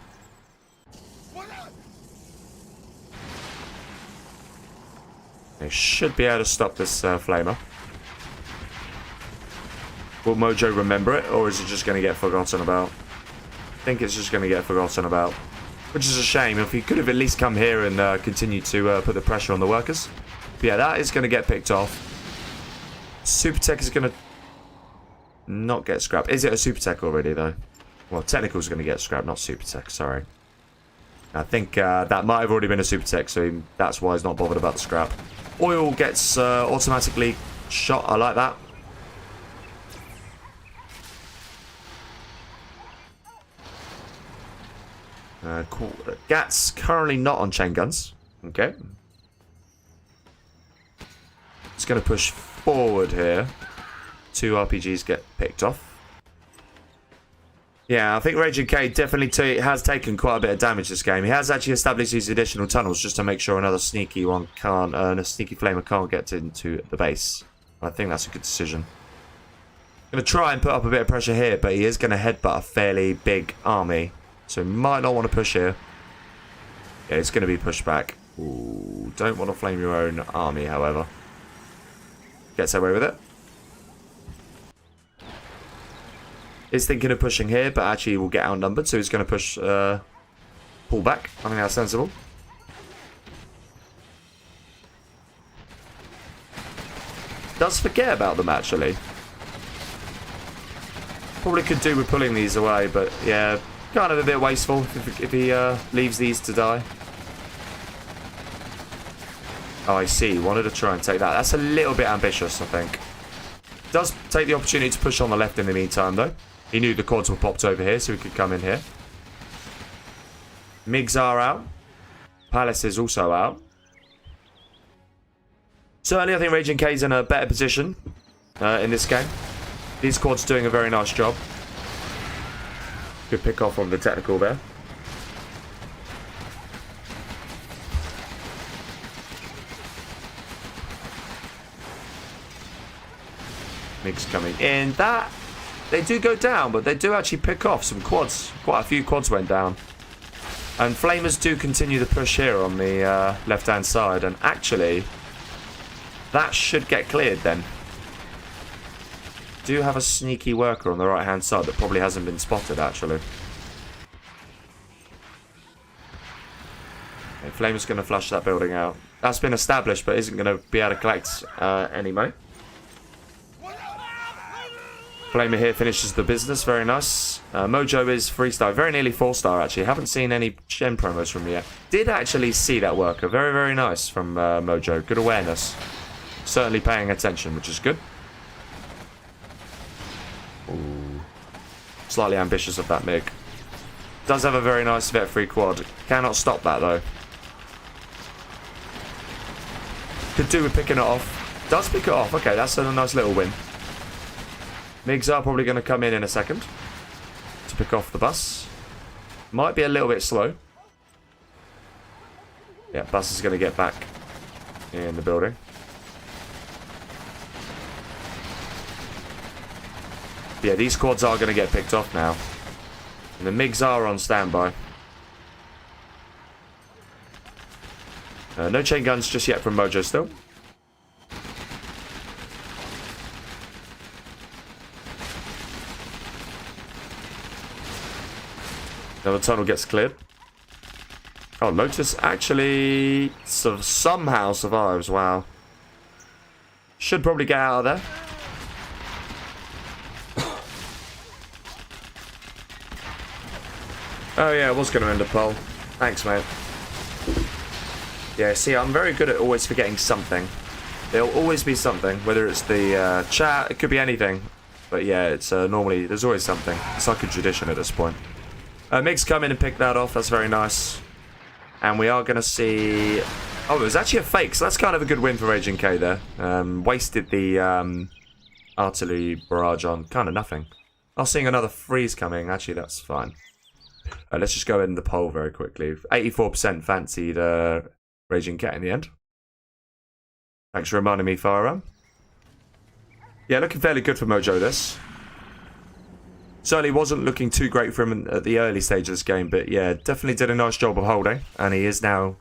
They should be able to stop this Flamer. Will Mojo remember it, or is it just going to get forgotten about? I think it's just going to get forgotten about. Which is a shame. If he could have at least come here and continued to put the pressure on the workers. But yeah, that is going to get picked off. Super Tech is going to not get scrapped. Is it a Super Tech already, though? Well, Technical is going to get scrapped, not Super Tech, sorry. I think that might have already been a Super Tech, so that's why he's not bothered about the scrap. Oil gets automatically shot. I like that. Cool. Gat's currently not on chain guns. Okay. It's going to push forward here. Two RPGs get picked off. Yeah, I think RaginG definitely has taken quite a bit of damage this game. He has actually established these additional tunnels just to make sure another sneaky one can't, a sneaky flamer can't get into the base. I think that's a good decision. Going to try and put up a bit of pressure here, but he is going to headbutt a fairly big army. So he might not want to push here. Yeah, it's going to be pushed back. Ooh, don't want to flame your own army, however. Gets away with it. Is thinking of pushing here, but actually will get outnumbered, so he's going to push, pull back. I think that's sensible. Does forget about them, actually. Probably could do with pulling these away, but yeah, kind of a bit wasteful if he leaves these to die. Oh, I see. Wanted to try and take that. That's a little bit ambitious, I think. Does take the opportunity to push on the left in the meantime, though. He knew the quads were popped over here, so he could come in here. MiGs are out. Palace is also out. Certainly, I think RaginG is in a better position in this game. These quads doing a very nice job. Good pick off on the technical there. MiGs coming in. They do go down, but they do actually pick off some quads. Quite a few quads went down. And Flamers do continue the push here on the left-hand side. And actually, that should get cleared then. Do have a sneaky worker on the right-hand side that probably hasn't been spotted, actually. Okay, Flamer's going to flush that building out. That's been established, but isn't going to be able to collect any money. Flamer here finishes the business. Very nice. Mojo is 3-star. Very nearly 4-star, actually. Haven't seen any gen promos from him yet. Did actually see that worker. Very, very nice from Mojo. Good awareness. Certainly paying attention, which is good. Ooh. Slightly ambitious of that MiG. Does have a very nice vet free quad. Cannot stop that, though. Could do with picking it off. Does pick it off. Okay, that's a nice little win. MiGs are probably going to come in a second to pick off the bus. Might be a little bit slow. Yeah, bus is going to get back. in the building. Yeah, these quads are going to get picked off now. And the MiGs are on standby. No chain guns just yet from Mojo still. Another tunnel gets cleared. Oh, Lotus actually somehow survives. Wow. Should probably get out of there. Oh yeah, I was going to end a poll. Thanks, mate. Yeah, see, I'm very good at always forgetting something. There'll always be something, whether it's the chat, it could be anything. But yeah, it's normally, there's always something. It's like a tradition at this point. MiGs come in and pick that off, that's very nice. And we are going to see... Oh, it was actually a fake, so that's kind of a good win for RaginG there. Wasted the artillery barrage on kind of nothing. I'm seeing another freeze coming, actually that's fine. Let's just go in the poll very quickly. 84% fancied RaginG in the end. Thanks for reminding me, Firearm. Yeah, looking fairly good for Mojo this. Certainly wasn't looking too great for him at the early stage of this game, but yeah, definitely did a nice job of holding, and he is now,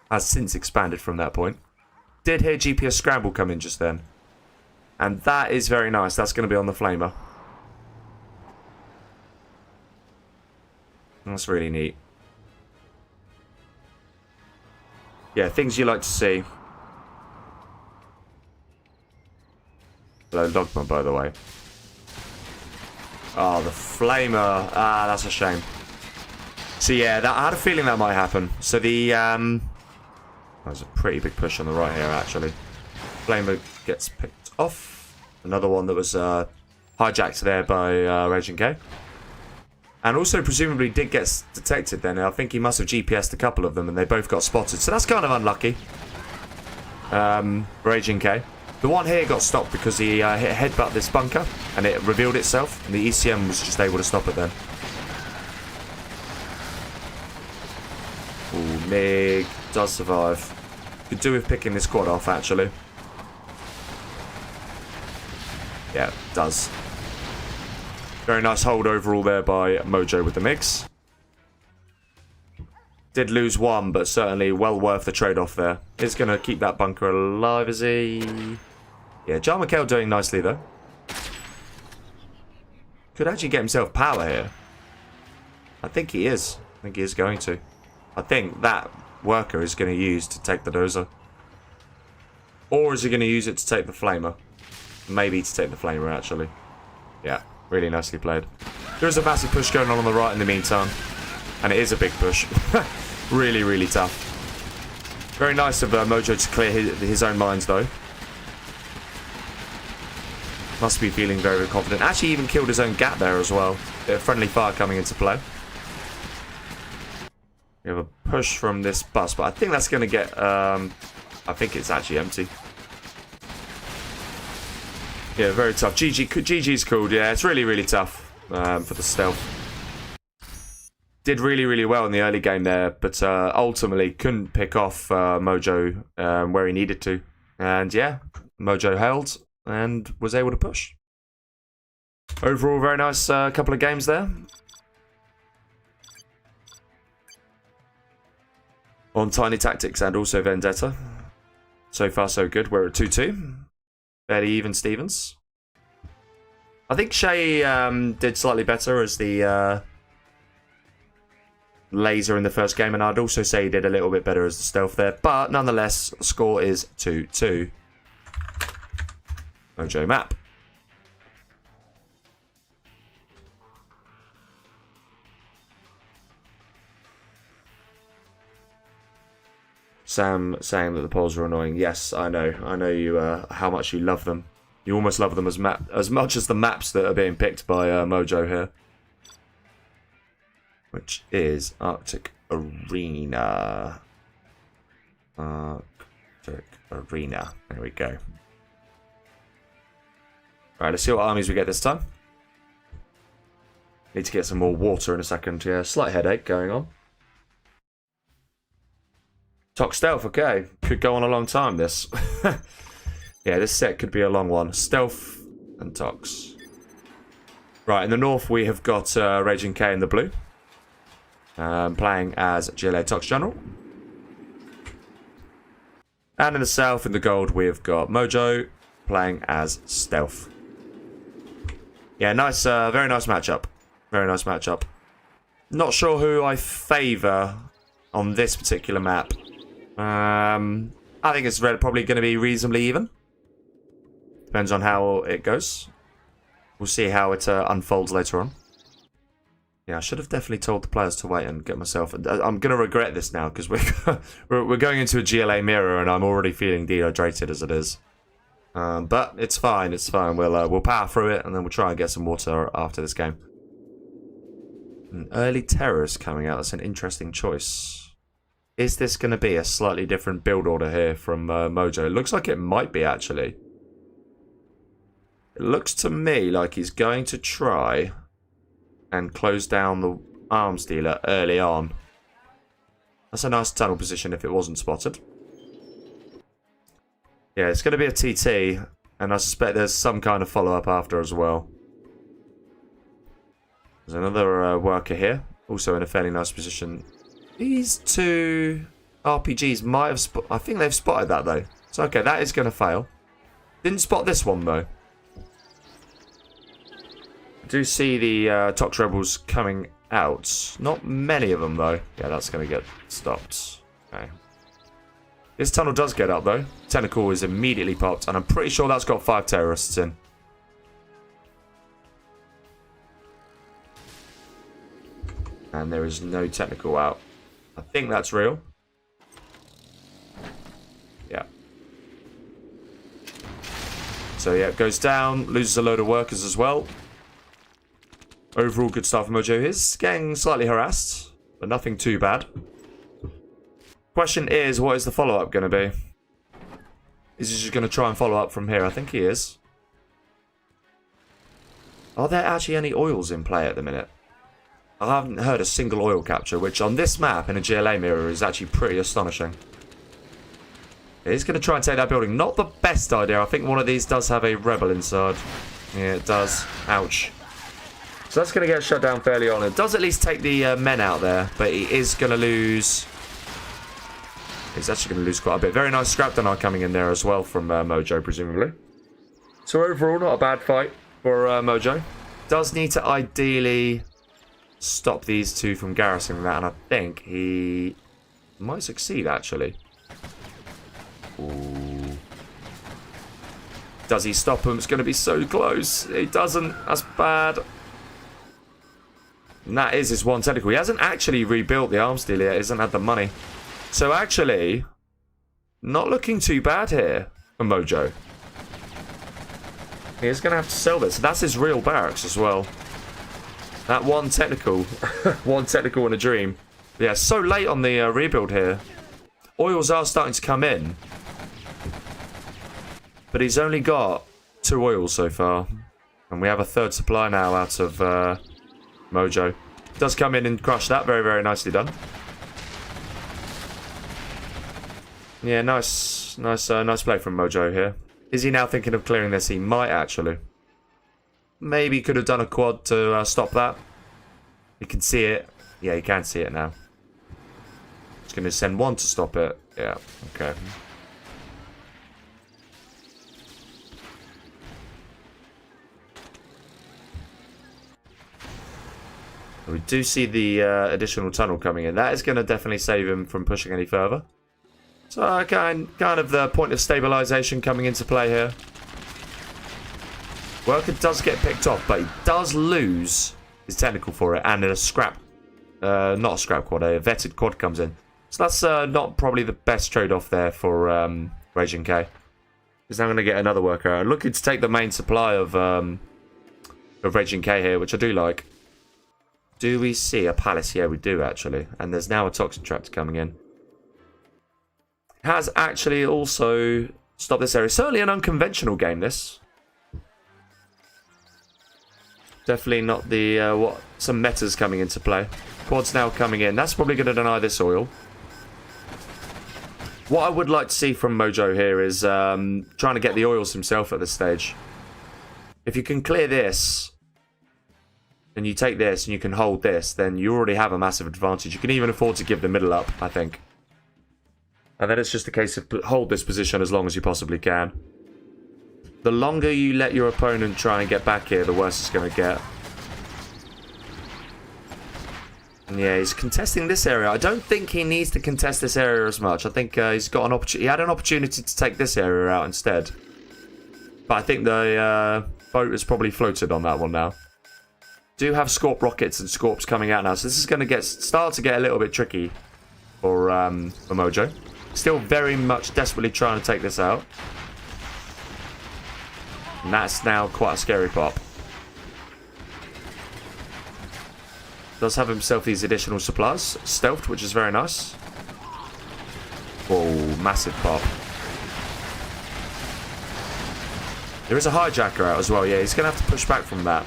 has since expanded from that point. Did hear GPS Scramble come in just then, and that is very nice. That's going to be on the Flamer. That's really neat. Yeah, things you like to see. Hello, Dogma, by the way. Oh, the Flamer. Ah, that's a shame. So yeah, I had a feeling that might happen. So the there's a pretty big push on the right here, actually. Flamer gets picked off. Another one that was hijacked there by RaginG. And also presumably did get detected then. I think he must have GPS'd a couple of them and they both got spotted. So that's kind of unlucky. RaginG. The one here got stopped because he hit a headbutt this bunker and it revealed itself. And the ECM was just able to stop it then. Ooh, MiG does survive. Could do with picking this quad off, actually. Yeah, does. Very nice hold overall there by Mojo with the MiGs. Did lose one, but certainly well worth the trade-off there. He's going to keep that bunker alive, is he? Yeah, John McHale doing nicely, though. Could actually get himself power here. I think he is. I think he is going to. I think that worker is going to use to take the dozer. Or is he going to use it to take the Flamer? Maybe to take the Flamer, actually. Yeah. Really nicely played. There is a massive push going on the right in the meantime. And it is a big push. Really, really tough. Very nice of Mojo to clear his own mines, though. Must be feeling very, very confident. Actually even killed his own gap there as well. Bit of friendly fire coming into play. We have a push from this bus, but I think that's going to get... I think it's actually empty. Yeah, very tough. GG's called, yeah. It's really, really tough for the stealth. Did really, really well in the early game there, but ultimately couldn't pick off Mojo where he needed to. And yeah, Mojo held and was able to push. Overall, very nice couple of games there. On Tiny Tactics and also Vendetta. So far, so good. We're at 2-2. Fairly even Stevens. I think Shay did slightly better as the laser in the first game, and I'd also say he did a little bit better as the stealth there. But nonetheless, the score is 2-2. Mojo map. Sam saying that the polls are annoying. Yes, I know. I know you how much you love them. You almost love them as much as the maps that are being picked by Mojo here. Which is Arctic Arena. Arctic Arena. There we go. Alright, let's see what armies we get this time. Need to get some more water in a second. Yeah, slight headache going on. Tox Stealth, okay. Could go on a long time, this. Yeah, this set could be a long one. Stealth and Tox. Right, in the north we have got RaginG in the blue. Playing as GLA Tox General. And in the south, in the gold, we've got Mojo playing as Stealth. Yeah, nice, very nice matchup. Very nice matchup. Not sure who I favour on this particular map. I think it's probably going to be reasonably even. Depends on how it goes. We'll see how it unfolds later on. Yeah, I should have definitely told the players to wait and get myself... I'm going to regret this now because we're going into a GLA mirror and I'm already feeling dehydrated as it is. But it's fine, it's fine. We'll power through it and then we'll try and get some water after this game. An early terrorist coming out. That's an interesting choice. Is this going to be a slightly different build order here from Mojo? It looks like it might be, actually. It looks to me like he's going to try and close down the arms dealer early on. That's a nice tunnel position if it wasn't spotted. Yeah, it's going to be a TT, and I suspect there's some kind of follow-up after as well. There's another worker here, also in a fairly nice position. These two RPGs might have I think they've spotted that, though. So, okay, that is going to fail. Didn't spot this one, though. I do see the Tox Rebels coming out. Not many of them, though. Yeah, that's going to get stopped. Okay. This tunnel does get up, though. Tentacle is immediately popped, and I'm pretty sure that's got 5 terrorists in. And there is no technical out. I think that's real. Yeah. So, yeah, it goes down. Loses a load of workers as well. Overall, good start for Mojo. He's getting slightly harassed, but nothing too bad. Question is, what is the follow-up going to be? Is he just going to try and follow up from here? I think he is. Are there actually any oils in play at the minute? I haven't heard a single oil capture, which on this map in a GLA mirror is actually pretty astonishing. He's going to try and take that building. Not the best idea. I think one of these does have a rebel inside. Yeah, it does. Ouch. So that's going to get shut down fairly on. It does at least take the men out there, but he is going to lose... He's actually going to lose quite a bit. Very nice scrap donor coming in there as well from Mojo, presumably. So overall, not a bad fight for Mojo. Does need to ideally stop these two from garrisoning that, and I think he might succeed, actually. Ooh. Does he stop him? It's going to be so close. He doesn't. That's bad. And that is his one tentacle. He hasn't actually rebuilt the arms dealer yet. He hasn't had the money. So actually, not looking too bad here for Mojo. He's going to have to sell this. That's his real barracks as well. That one technical. One technical in a dream. Yeah, so late on the rebuild here. Oils are starting to come in. But he's only got 2 oils so far. And we have a 3rd supply now out of Mojo. Does come in and crush that. Very, very nicely done. Yeah, nice play from Mojo here. Is he now thinking of clearing this? He might actually. Maybe could have done a quad to stop that. You can see it. Yeah, you can see it now. Just going to send one to stop it. Yeah, okay. We do see the additional tunnel coming in. That is going to definitely save him from pushing any further. So kind of the point of stabilisation coming into play here. Worker does get picked off, but he does lose his technical for it, and a scrap, not a scrap quad, a vetted quad comes in. So that's not probably the best trade-off there for RaginG. He's now going to get another worker. Looking to take the main supply of RaginG here, which I do like. Do we see a palace? Yeah, we do actually. And there's now a toxin trap coming in. Has actually also stopped this area. Certainly an unconventional game, this. Definitely not the, what, some metas coming into play. Quad's now coming in. That's probably going to deny this oil. What I would like to see from Mojo here is trying to get the oils himself at this stage. If you can clear this, and you take this, and you can hold this, then you already have a massive advantage. You can even afford to give the middle up, I think. And then it's just a case of hold this position as long as you possibly can. The longer you let your opponent try and get back here, the worse it's going to get. And yeah, he's contesting this area. I don't think he needs to contest this area as much. I think he's got an opportunity. He had an opportunity to take this area out instead. But I think the boat has probably floated on that one now. Do have Scorp rockets and Scorps coming out now, so this is going to start to get a little bit tricky for Mojo. Still very much desperately trying to take this out. And that's now quite a scary pop. Does have himself these additional supplies. Stealthed, which is very nice. Whoa, massive pop. There is a hijacker out as well. Yeah, he's going to have to push back from that.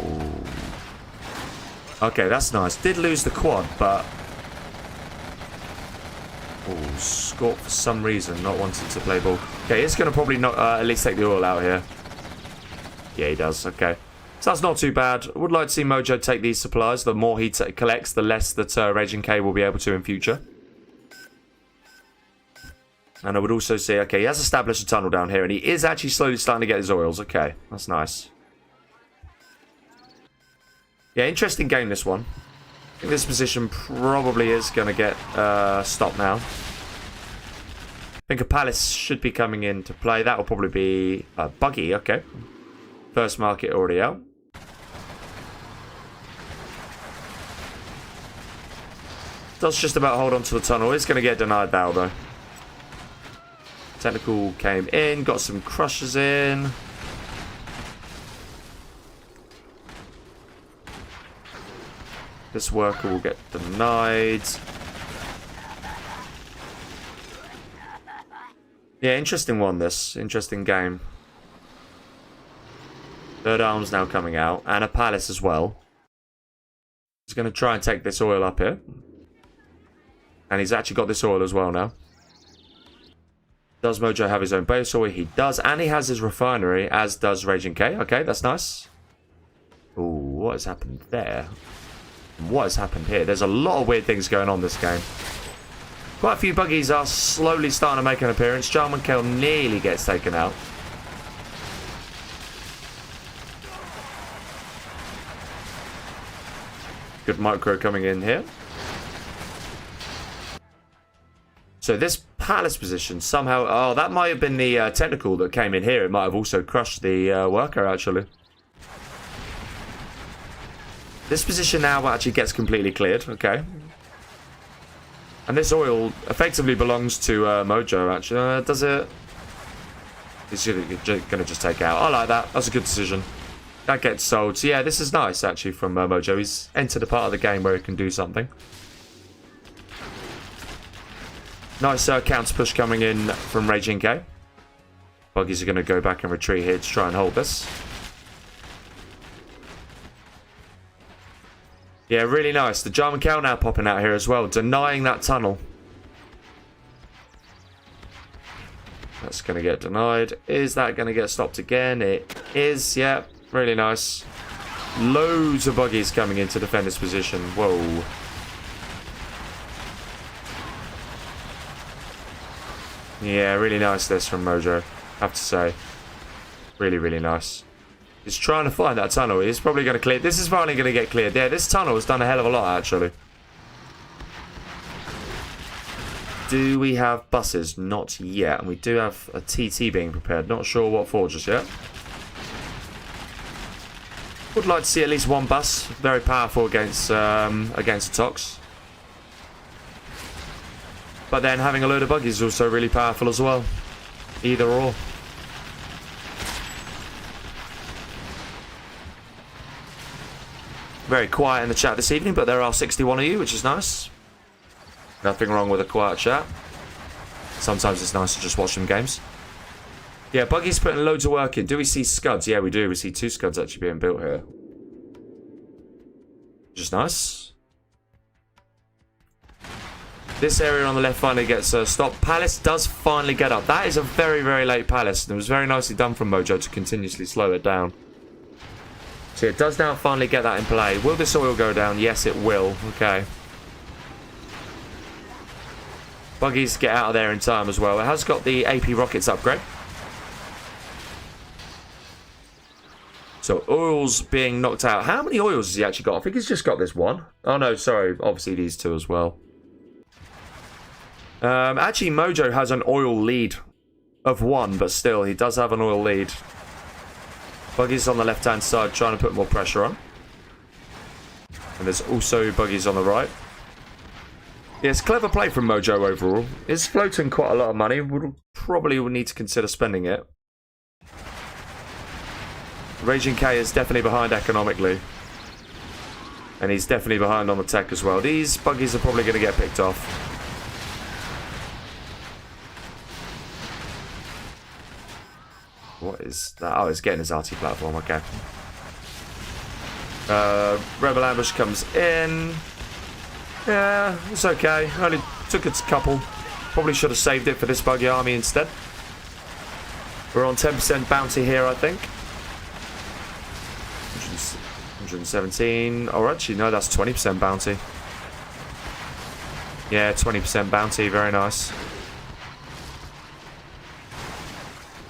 Ooh. Okay, that's nice. Did lose the quad, but... Oh, Scorp for some reason not wanting to play ball. Okay, he's going to probably not at least take the oil out here. Yeah, he does. Okay. So that's not too bad. I would like to see Mojo take these supplies. The more he collects, the less that RaginG will be able to in future. And I would also say, okay, he has established a tunnel down here, and he is actually slowly starting to get his oils. Okay, that's nice. Yeah, interesting game, this one. I think this position probably is going to get stopped now. I think a palace should be coming into play. That will probably be a buggy. Okay. First market already out. Does just about hold on to the tunnel. It's going to get denied now, though. Technical came in. Got some crushers in. This worker will get denied. Yeah, interesting one, this. Interesting game. Third arm's now coming out. And a palace as well. He's going to try and take this oil up here. And he's actually got this oil as well now. Does Mojo have his own base oil? He does. And he has his refinery, as does RaginG. Okay, that's nice. Ooh, what has happened there? What has happened here? There's a lot of weird things going on this game. Quite a few buggies are slowly starting to make an appearance. Jarman Kell nearly gets taken out. Good micro coming in here. So this palace position somehow... Oh, that might have been the technical that came in here. It might have also crushed the worker, actually. This position now actually gets completely cleared. Okay. And this oil effectively belongs to Mojo, actually. Does it? He's going to just take out. I like that. That's a good decision. That gets sold. So yeah, this is nice, actually, from Mojo. He's entered a part of the game where he can do something. Nice counter push coming in from RaginG. Buggies are going to go back and retreat here to try and hold this. Yeah, really nice. The Jarman Kell now popping out here as well, denying that tunnel. That's going to get denied. Is that going to get stopped again? It is, yeah. Really nice. Loads of buggies coming in to defend this position. Whoa. Yeah, really nice this from Mojo, I have to say. Really, really nice. He's trying to find that tunnel. He's probably going to clear. This is finally going to get cleared. Yeah, this tunnel has done a hell of a lot, actually. Do we have buses? Not yet. And we do have a TT being prepared. Not sure what for just yet. Would like to see at least one bus. Very powerful against the Tox. But then having a load of buggies is also really powerful as well. Either or. Very quiet in the chat this evening, but there are 61 of you, which is nice. Nothing wrong with a quiet chat. Sometimes it's nice to just watch some games. Yeah, buggy's putting loads of work in. Do we see scuds? Yeah, we do. We see 2 scuds actually being built here. Which is nice. This area on the left finally gets stopped. Palace does finally get up. That is a very, very late Palace. And it was very nicely done from Mojo to continuously slow it down. So it does now finally get that in play. Will this oil go down? Yes, it will. Okay. Buggies get out of there in time as well. It has got the AP rockets upgrade. So oil's being knocked out. How many oils has he actually got? I think he's just got this one. Oh no, sorry. Obviously these two as well. Actually, Mojo has an oil lead of 1, but still, he does have an oil lead. Buggies on the left-hand side trying to put more pressure on. And there's also buggies on the right. Yes, clever play from Mojo overall. It's floating quite a lot of money. We'll probably need to consider spending it. RaginG is definitely behind economically. And he's definitely behind on the tech as well. These buggies are probably going to get picked off. What is that? Oh, it's getting his RT platform. Okay. Rebel ambush comes in. Yeah, it's okay. Only took a couple. Probably should have saved it for this buggy army instead. We're on 10% bounty here, I think. 117. Oh, actually, no, that's 20% bounty. Yeah, 20% bounty. Very nice.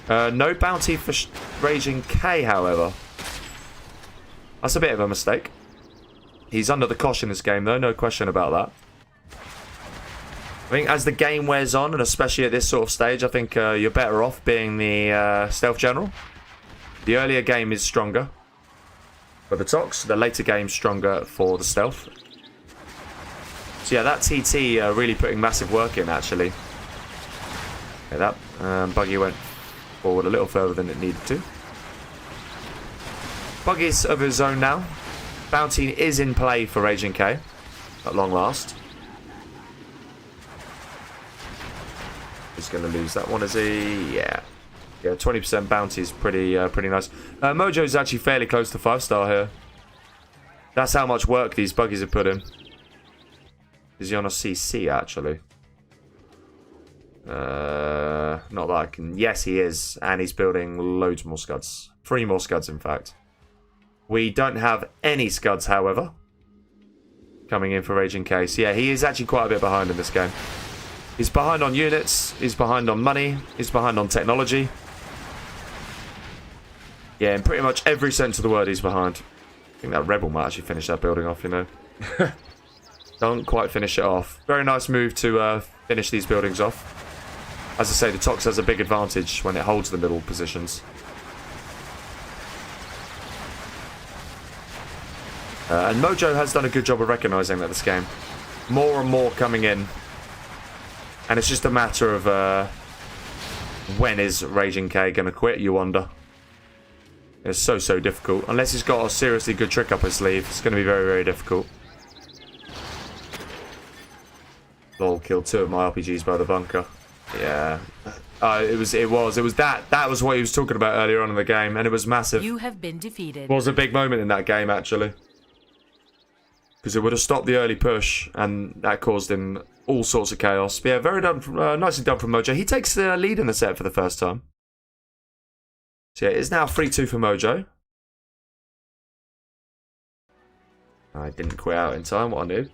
No bounty for RaginG, however. That's a bit of a mistake. He's under the cosh in this game, though. No question about that. I think as the game wears on, and especially at this sort of stage, I think you're better off being the stealth general. The earlier game is stronger for the Tox. The later game's stronger for the stealth. So yeah, that TT really putting massive work in, actually. Yeah, that buggy went forward a little further than it needed to. Buggies of his own now. Bounty is in play for RaginG at long last. He's going to lose that one, is he? Yeah. Yeah, 20% bounty is pretty nice. Mojo's actually fairly close to 5-star here. That's how much work these buggies have put in. Is he on a CC, actually? Not that I can... Yes, he is. And he's building loads more scuds. 3 more scuds, in fact. We don't have any scuds, however. Coming in for RaginG. So yeah, he is actually quite a bit behind in this game. He's behind on units. He's behind on money. He's behind on technology. Yeah, in pretty much every sense of the word, he's behind. I think that Rebel might actually finish that building off, you know. Don't quite finish it off. Very nice move to finish these buildings off. As I say, the Tox has a big advantage when it holds the middle positions. And Mojo has done a good job of recognising that this game. More and more coming in. And it's just a matter of when is RaginG going to quit, you wonder. It's so difficult. Unless he's got a seriously good trick up his sleeve, it's going to be very difficult. Lol, killed 2 of my RPGs by the bunker. Yeah. It was that was what he was talking about earlier on in the game, and it was massive. You have been defeated. It was a big moment in that game, actually. Because it would have stopped the early push, and that caused him all sorts of chaos. But yeah, very done, nicely done from Mojo. He takes the lead in the set for the first time. So yeah, it's now 3-2 for Mojo. I didn't quit out in time, what I knew.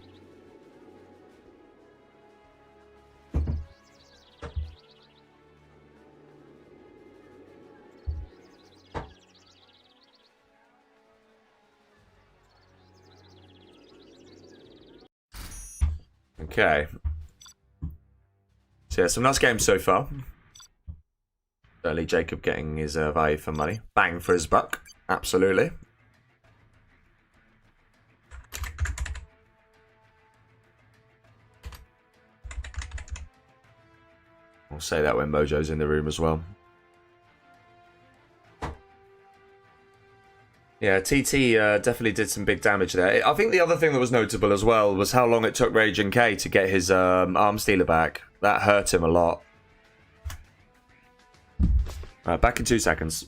Okay. So yeah, some nice games so far. Early Jacob getting his value for money. Bang for his buck. Absolutely. I'll say that when Mojo's in the room as well. Yeah, TT definitely did some big damage there. I think the other thing that was notable as well was how long it took RaginG to get his arms dealer back. That hurt him a lot. Back in 2 seconds.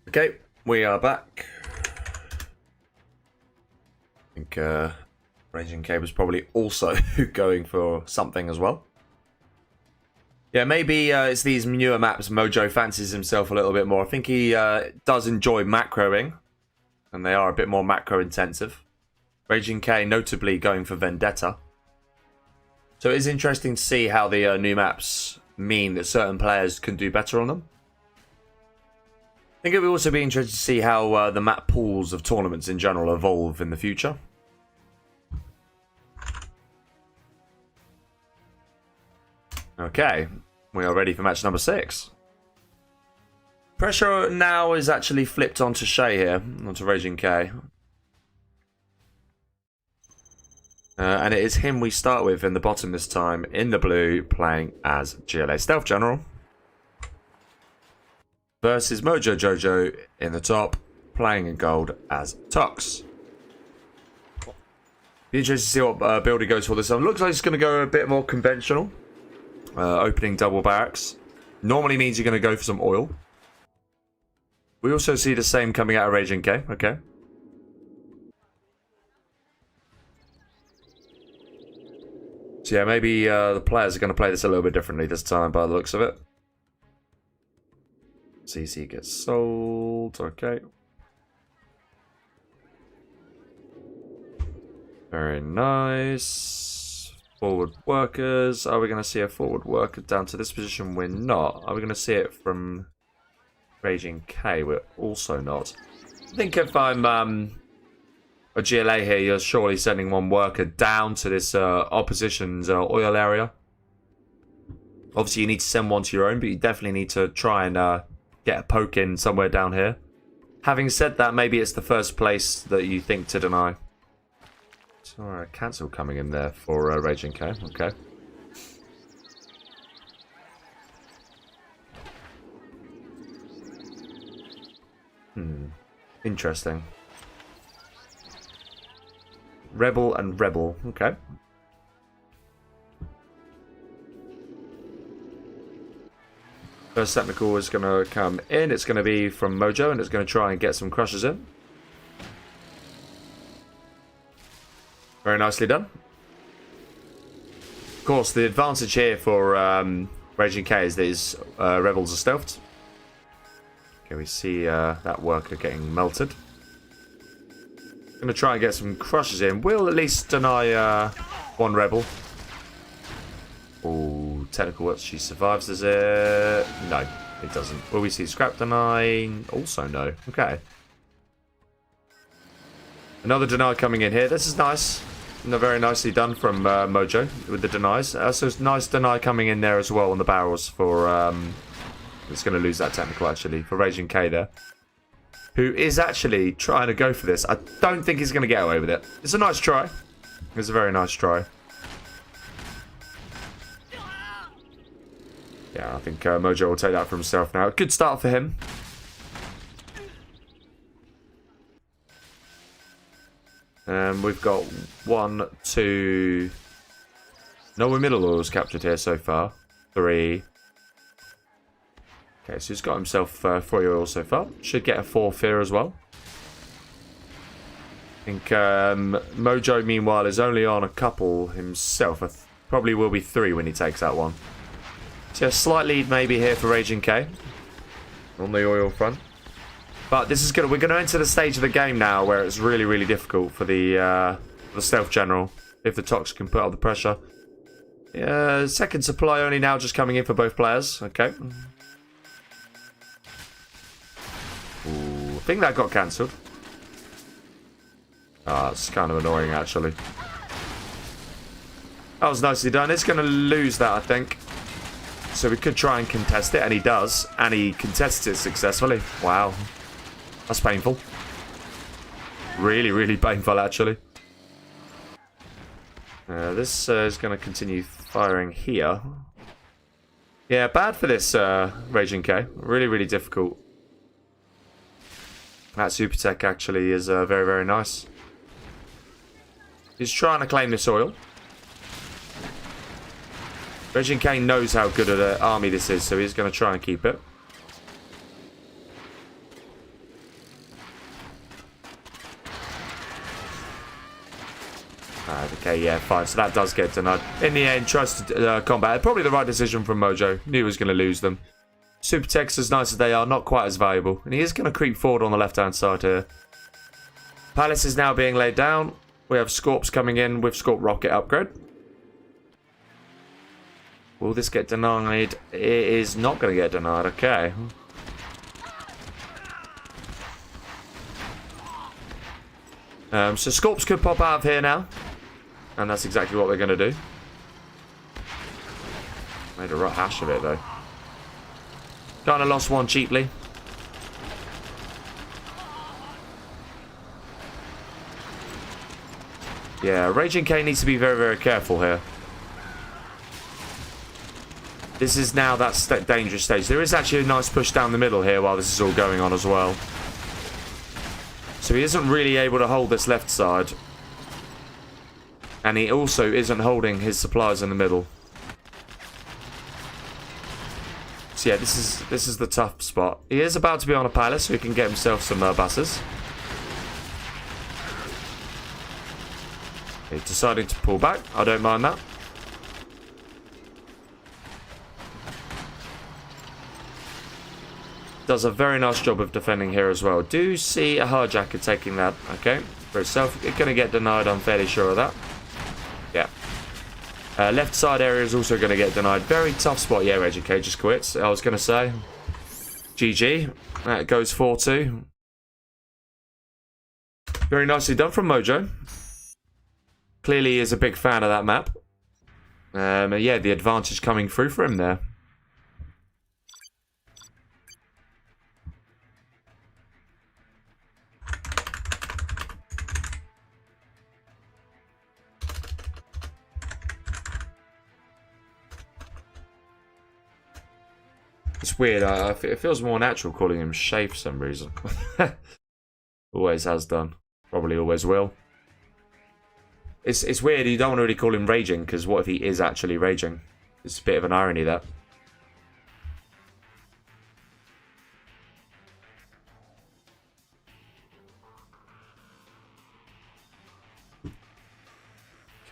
Okay, we are back. I think RaginG was probably also going for something as well. Yeah, maybe it's these newer maps. Mojo fancies himself a little bit more. I think he does enjoy macroing, and they are a bit more macro intensive. RaginG notably going for Vendetta. So it is interesting to see how the new maps mean that certain players can do better on them. I think it would also be interesting to see how the map pools of tournaments in general evolve in the future. Okay, we are ready for match number 6. Pressure now is actually flipped onto Shay here, onto RaginG. And it is him we start with in the bottom this time, in the blue, playing as GLA Stealth General. Versus Mojo Jojo in the top, playing in gold as Tox. Be interested to see what build he goes for this time. Looks like he's going to go a bit more conventional. Opening double barracks. Normally means you're going to go for some oil. We also see the same coming out of RaginG. Okay. So yeah, maybe the players are going to play this a little bit differently this time by the looks of it. CC gets sold. Okay. Very nice. Forward workers. Are we going to see a forward worker down to this position? We're not. Are we going to see it from RaginG? We're also not. I think if I'm a GLA here, you're surely sending one worker down to this opposition's oil area. Obviously, you need to send one to your own, but you definitely need to try and get a poke in somewhere down here. Having said that, maybe it's the first place that you think to deny. So, cancel coming in there for RaginG. Okay. Interesting. Rebel and Rebel. Okay. First technical is going to come in. It's going to be from Mojo, and it's going to try and get some crushes in. Very nicely done. Of course, the advantage here for RaginG is that his Rebels are stealthed. Okay, we see that worker getting melted. Going to try and get some crushes in. We'll at least deny one Rebel. Oh, technical work. She survives, does it? No, it doesn't. Will we see scrap deny? Also no. Okay. Another deny coming in here. This is nice. Very nicely done from Mojo with the denies. So it's nice deny coming in there as well on the barrels for... it's going to lose that technical actually for RaginG there. Who is actually trying to go for this. I don't think he's going to get away with it. It's a nice try. It's a very nice try. Yeah, I think Mojo will take that for himself now. Good start for him. We've got 1, 2... No middle oils captured here so far. 3. Okay, so he's got himself 3 oils so far. Should get a 4th here as well. I think Mojo, meanwhile, is only on a couple himself. Probably will be 3 when he takes that one. So a slight lead maybe here for RaginG on the oil front. But this is we're gonna enter the stage of the game now where it's really, really difficult for the stealth general if the Tox can put up the pressure. Second supply only now just coming in for both players. Okay. Ooh, I think that got cancelled. Ah, it's kind of annoying actually. That was nicely done. It's going to lose that, I think. So we could try and contest it, and he does. And he contests it successfully. Wow. That's painful. Really, really painful, actually. This is going to continue firing here. Yeah, bad for this RaginG. Really, really difficult. That super tech actually is very, very nice. He's trying to claim this oil. RaginG knows how good an army this is, so he's going to try and keep it. Okay, yeah, fine. So that does get denied. In the end, tries to combat. Probably the right decision from Mojo. Knew he was going to lose them. Super techs, as nice as they are, not quite as valuable. And he is going to creep forward on the left-hand side here. Palace is now being laid down. We have Scorps coming in with Scorp rocket upgrade. Will this get denied? It is not going to get denied. Okay. So Scorps could pop out of here now. And that's exactly what they're going to do. Made a right hash of it, though. Kind of lost one cheaply. Yeah, RaginG needs to be very, very careful here. This is now that dangerous stage. There is actually a nice push down the middle here while this is all going on as well. So he isn't really able to hold this left side. And he also isn't holding his supplies in the middle. So yeah, this is the tough spot. He is about to be on a palace, so he can get himself some buses. He's deciding to pull back. I don't mind that. Does a very nice job of defending here as well. Do see a hijacker taking that. Okay, for itself. It's going to get denied, I'm fairly sure of that. Yeah. Left side area is also going to get denied. Very tough spot. Yeah, RaginG just quits. I was going to say. GG. That goes 4-2. Very nicely done from Mojo. Clearly he is a big fan of that map. Yeah, the advantage coming through for him there. It's weird. It feels more natural calling him Shay for some reason. Always has done. Probably always will. It's weird. You don't want to really call him RaginG, because what if he is actually raging? It's a bit of an irony, that.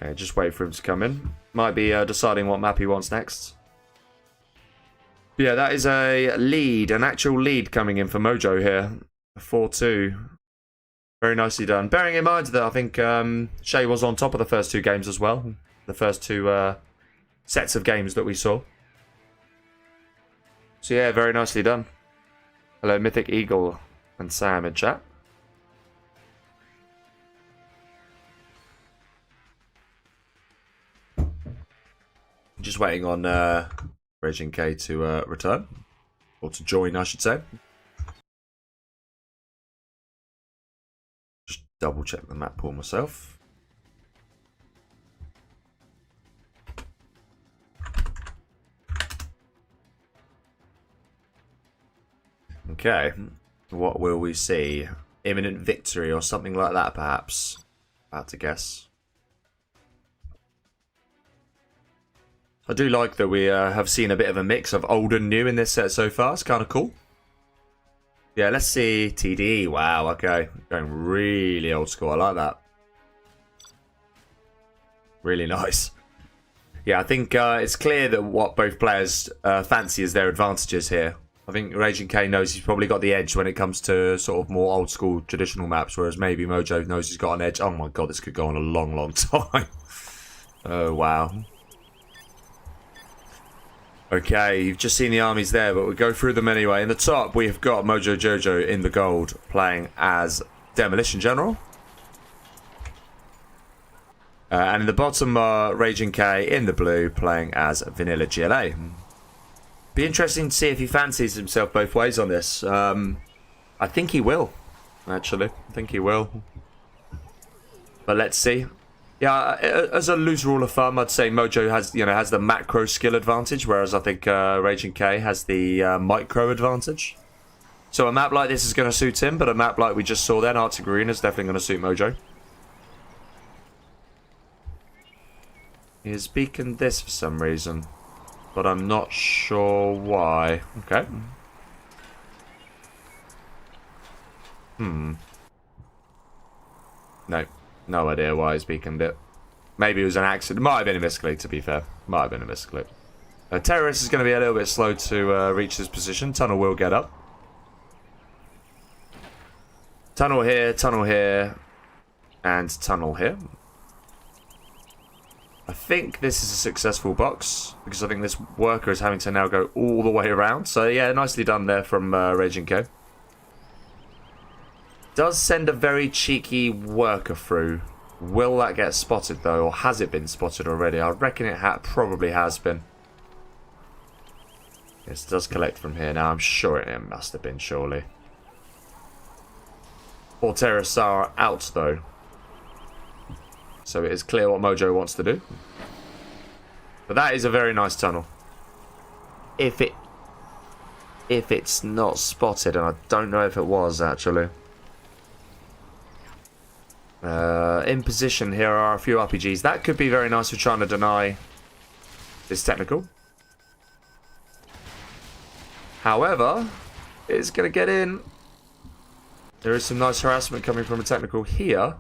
Okay, just wait for him to come in. Might be deciding what map he wants next. Yeah, that is a lead, an actual lead coming in for Mojo here. 4-2. Very nicely done. Bearing in mind that I think Shay was on top of the first two games as well. The first two sets of games that we saw. So yeah, very nicely done. Hello, Mythic Eagle and Sam in chat. Just waiting on RaginG to return. Or to join, I should say. Just double check the map pool myself. Okay. What will we see? Imminent victory or something like that, perhaps? About to guess. I do like that we have seen a bit of a mix of old and new in this set so far. It's kind of cool. Yeah, let's see. TD. Wow, okay. Going really old school. I like that. Really nice. Yeah, I think it's clear that what both players fancy as their advantages here. I think RaginG knows he's probably got the edge when it comes to sort of more old school traditional maps, whereas maybe Mojo knows he's got an edge. Oh my god, this could go on a long, long time. Oh, wow. Okay, you've just seen the armies there, but we'll go through them anyway. In the top, we have got Mojo Jojo in the gold, playing as Demolition General. And in the bottom, RaginG in the blue, playing as Vanilla GLA. Be interesting to see if he fancies himself both ways on this. I think he will, actually. I think he will. But let's see. Yeah, as a loose rule of thumb, I'd say Mojo has the macro skill advantage, whereas I think RaginG has the micro advantage. So a map like this is going to suit him, but a map like we just saw then, Arctic Arena, is definitely going to suit Mojo. He has beaconed this for some reason, but I'm not sure why. Okay. No idea why he's beaconed it. Maybe it was an accident. Might have been a misclick, to be fair. Might have been a misclick. Terrorist is going to be a little bit slow to reach this position. Tunnel will get up. Tunnel here, and tunnel here. I think this is a successful box, because I think this worker is having to now go all the way around. So yeah, nicely done there from RaginG. Does send a very cheeky worker through. Will that get spotted though, or has it been spotted already? I reckon it probably has been. Yes, it does collect from here now. I'm sure it must have been, surely. 4 terrorists are out though. So it is clear what Mojo wants to do. But that is a very nice tunnel. If it's not spotted, and I don't know if it was actually. In position here are a few RPGs. That could be very nice for trying to deny this technical. However, it's going to get in. There is some nice harassment coming from a technical here.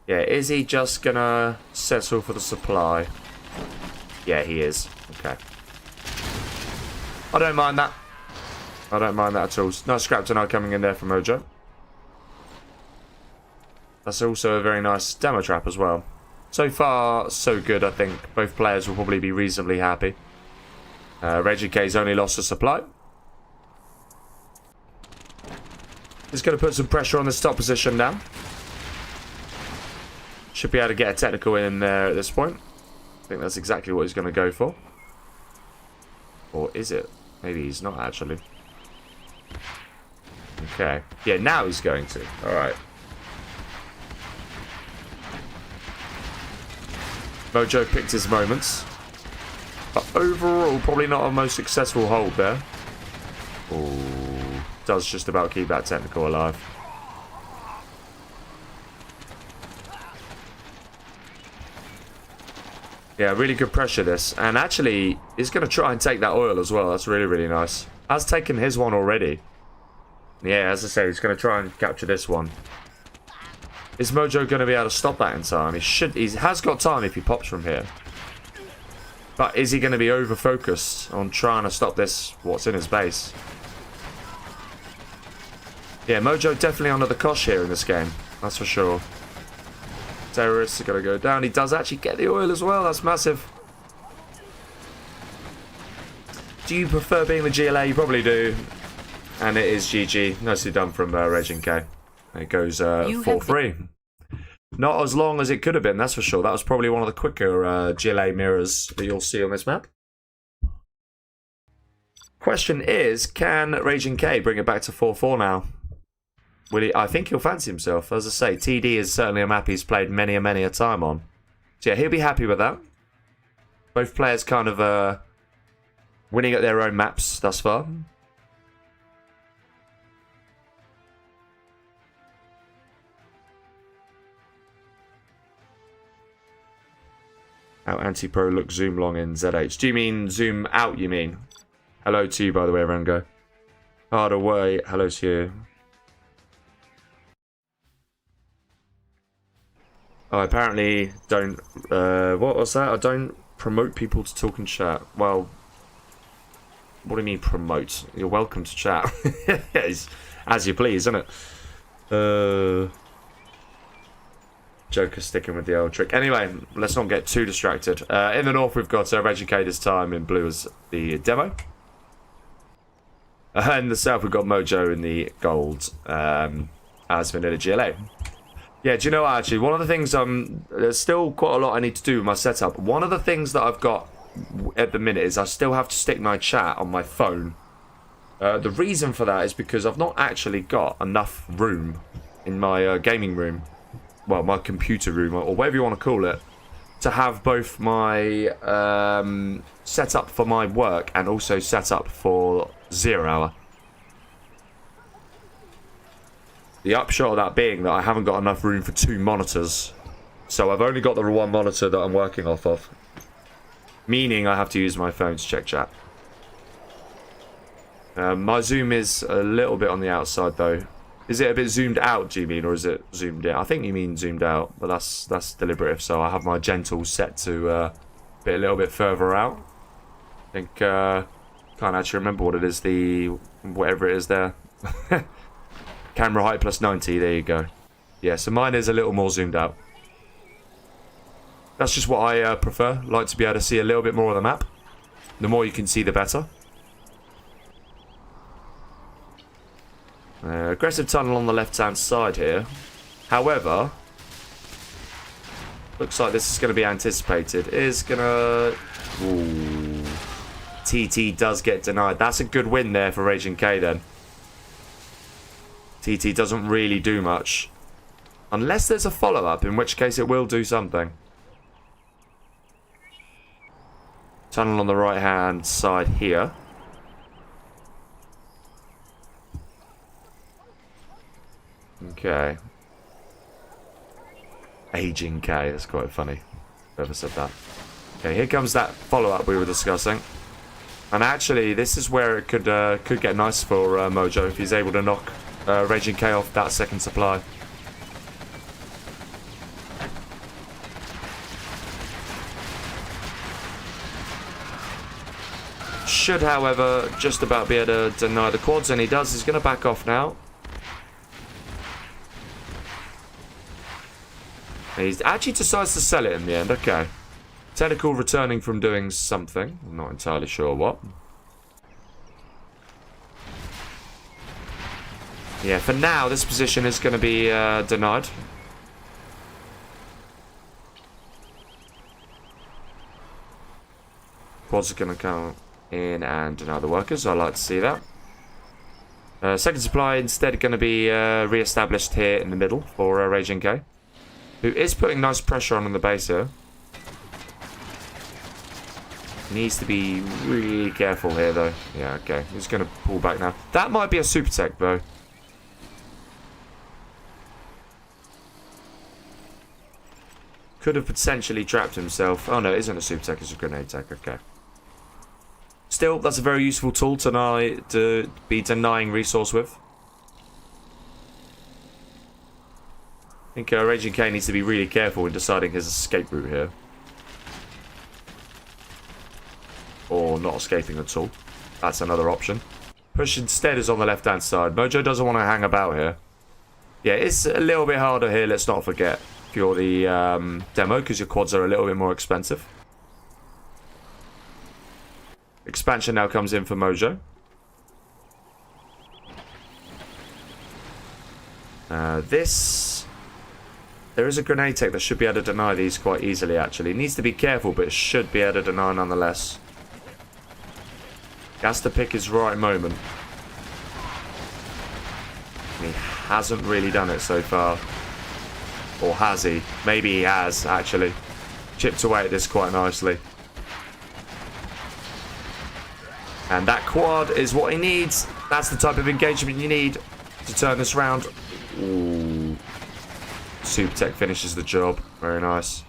Yeah, is he just going to settle for the supply? Yeah, he is. Okay. I don't mind that. I don't mind that at all. Nice scrap tonight coming in there from Mojo. That's also a very nice demo trap as well. So far, so good, I think. Both players will probably be reasonably happy. RaginG's only lost a supply. He's going to put some pressure on the stop position now. Should be able to get a technical in there at this point. I think that's exactly what he's going to go for. Or is it? Maybe he's not actually. Okay. Yeah, now he's going to. Alright. Mojo picked his moments. But overall, probably not a most successful hold there. Oh, does just about keep that technical alive. Yeah, really good pressure this. And actually, he's going to try and take that oil as well. That's really, really nice. Has taken his one already. Yeah, as I say, he's going to try and capture this one. Is Mojo going to be able to stop that in time? He has got time if he pops from here. But is he going to be over-focused on trying to stop this, what's in his base? Yeah, Mojo definitely under the cosh here in this game. That's for sure. Terrorists are going to go down. He does actually get the oil as well. That's massive. Do you prefer being the GLA? You probably do. And it is GG. Nicely done from RaginG. It goes 4-3. Not as long as it could have been, that's for sure. That was probably one of the quicker GLA mirrors that you'll see on this map. Question is, can RaginG bring it back to 4-4 now? Will he? I think he'll fancy himself. As I say, TD is certainly a map he's played many a time on. So yeah, he'll be happy with that. Both players kind of winning at their own maps thus far. Out anti-pro look zoom long in ZH. Do you mean zoom out, you mean? Hello to you, by the way, Rango. Hard away, hello to you. I apparently don't... what was that? I don't promote people to talk and chat. Well, what do you mean promote? You're welcome to chat. It's as you please, isn't it? Joker sticking with the old trick. Anyway, let's not get too distracted. In the north, we've got RaginG this time in blue as the demo. In the south, we've got Mojo in the gold as Vendetta GLA. Yeah, do you know what, actually? One of the things, there's still quite a lot I need to do with my setup. One of the things that I've got at the minute is I still have to stick my chat on my phone. The reason for that is because I've not actually got enough room in my gaming room. Well, my computer room, or whatever you want to call it, to have both my setup for my work and also setup for 0 hour. The upshot of that being that I haven't got enough room for 2 monitors. So I've only got the 1 monitor that I'm working off of. Meaning I have to use my phone to check chat. My zoom is a little bit on the outside though. Is it a bit zoomed out, do you mean, or is it zoomed in? I think you mean zoomed out, but that's deliberative. So I have my gentle set to be a little bit further out. I think can't actually remember what it is. The whatever it is there. Camera height plus 90. There you go. Yeah, so mine is a little more zoomed out. That's just what I prefer. Like to be able to see a little bit more of the map. The more you can see, the better. Aggressive tunnel on the left-hand side here. However, looks like this is going to be anticipated. Is going to... Ooh. TT does get denied. That's a good win there for RaginG then. TT doesn't really do much. Unless there's a follow-up, in which case it will do something. Tunnel on the right-hand side here. Okay. RaginG, that's quite funny. Whoever said that. Okay, here comes that follow-up we were discussing. And actually, this is where it could get nice for Mojo if he's able to knock RaginG off that second supply. Should, however, just about be able to deny the quads, and he does. He's going to back off now. He actually decides to sell it in the end. Okay. Tentacle returning from doing something. I'm not entirely sure what. Yeah, for now, this position is going to be denied. Quads are going to come in and deny the workers. I like to see that. Second supply instead going to be re-established here in the middle for RaginG, who is putting nice pressure on the base here. Needs to be really careful here, though. Yeah, okay. He's going to pull back now. That might be a super tech, though. Could have potentially trapped himself. Oh, no, it isn't a super tech. It's a grenade tech. Okay. Still, that's a very useful tool to be denying resource with. I think RaginG needs to be really careful in deciding his escape route here. Or not escaping at all. That's another option. Push instead is on the left-hand side. Mojo doesn't want to hang about here. Yeah, it's a little bit harder here, let's not forget, if you're the demo, because your quads are a little bit more expensive. Expansion now comes in for Mojo. There is a grenade tech that should be able to deny these quite easily, actually. It needs to be careful, but it should be able to deny nonetheless. He has to pick his right moment. And he hasn't really done it so far. Or has he? Maybe he has, actually. Chipped away at this quite nicely. And that quad is what he needs. That's the type of engagement you need to turn this round. Ooh. Super Tech finishes the job. Very nice.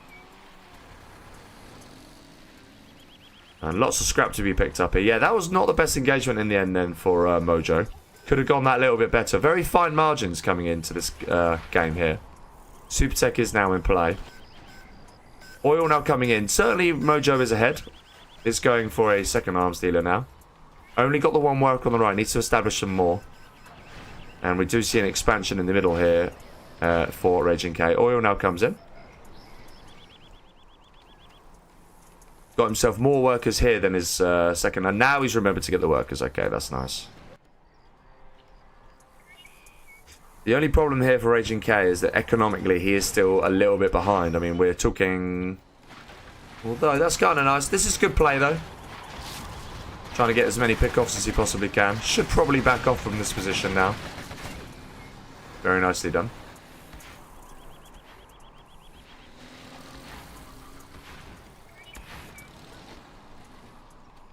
And lots of scrap to be picked up here. Yeah, that was not the best engagement in the end then for Mojo. Could have gone that little bit better. Very fine margins coming into this game here. Super Tech is now in play. Oil now coming in. Certainly Mojo is ahead. Is going for a second arms dealer now. Only got the one work on the right. Needs to establish some more. And we do see an expansion in the middle here for RaginG. Oil now comes in. Got himself more workers here than his second. And now he's remembered to get the workers. Okay, that's nice. The only problem here for RaginG is that economically he is still a little bit behind. I mean, we're talking... Although, that's kind of nice. This is good play, though. Trying to get as many pickoffs as he possibly can. Should probably back off from this position now. Very nicely done.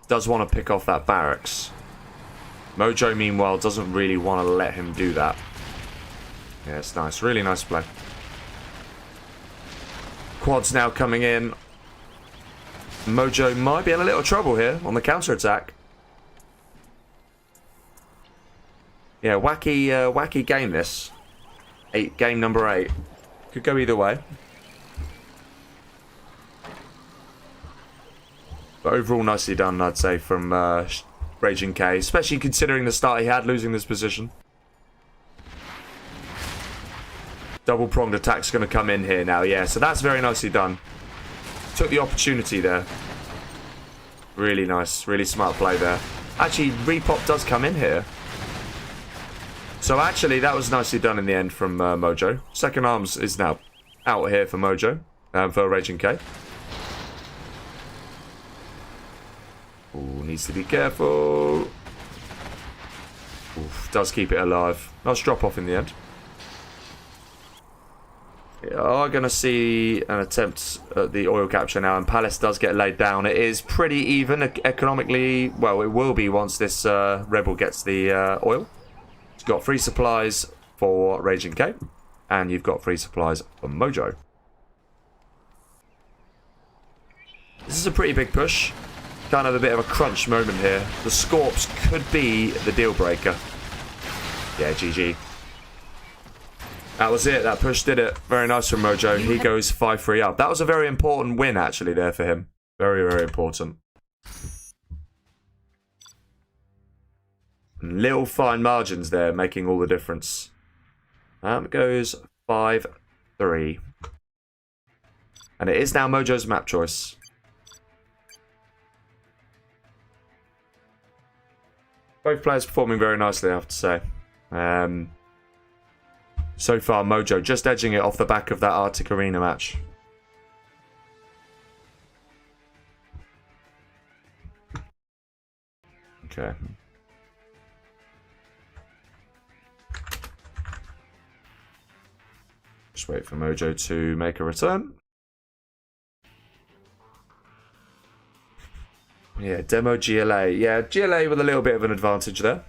Does want to pick off that barracks. Mojo, meanwhile, doesn't really want to let him do that. Yeah, it's nice. Really nice play. Quads now coming in. Mojo might be in a little trouble here on the counter-attack. Yeah, wacky game this. Game number 8. Could go either way. But overall, nicely done, I'd say, from RaginG, especially considering the start he had, losing this position. Double-pronged attack's going to come in here now, yeah. So that's very nicely done. Took the opportunity there. Really nice, really smart play there. Actually, repop does come in here. So actually, that was nicely done in the end from Mojo. Second arms is now out here for Mojo, for RaginG. Ooh, needs to be careful. Oof, does keep it alive. Nice drop off in the end. We are going to see an attempt at the oil capture now, and Palace does get laid down. It is pretty even economically. Well, it will be once this rebel gets the oil. It's got free supplies for RaginG, and you've got free supplies for Mojo. This is a pretty big push. Kind of a bit of a crunch moment here. The Scorps could be the deal breaker. Yeah, GG. That was it. That push did it. Very nice from Mojo. He goes 5-3 up. That was a very important win, actually, there for him. Very, very important. Little fine margins there, making all the difference. It goes 5-3. And it is now Mojo's map choice. Both players performing very nicely, I have to say. So far, Mojo just edging it off the back of that Arctic Arena match. Okay. Just wait for Mojo to make a return. Yeah, demo GLA. Yeah, GLA with a little bit of an advantage there.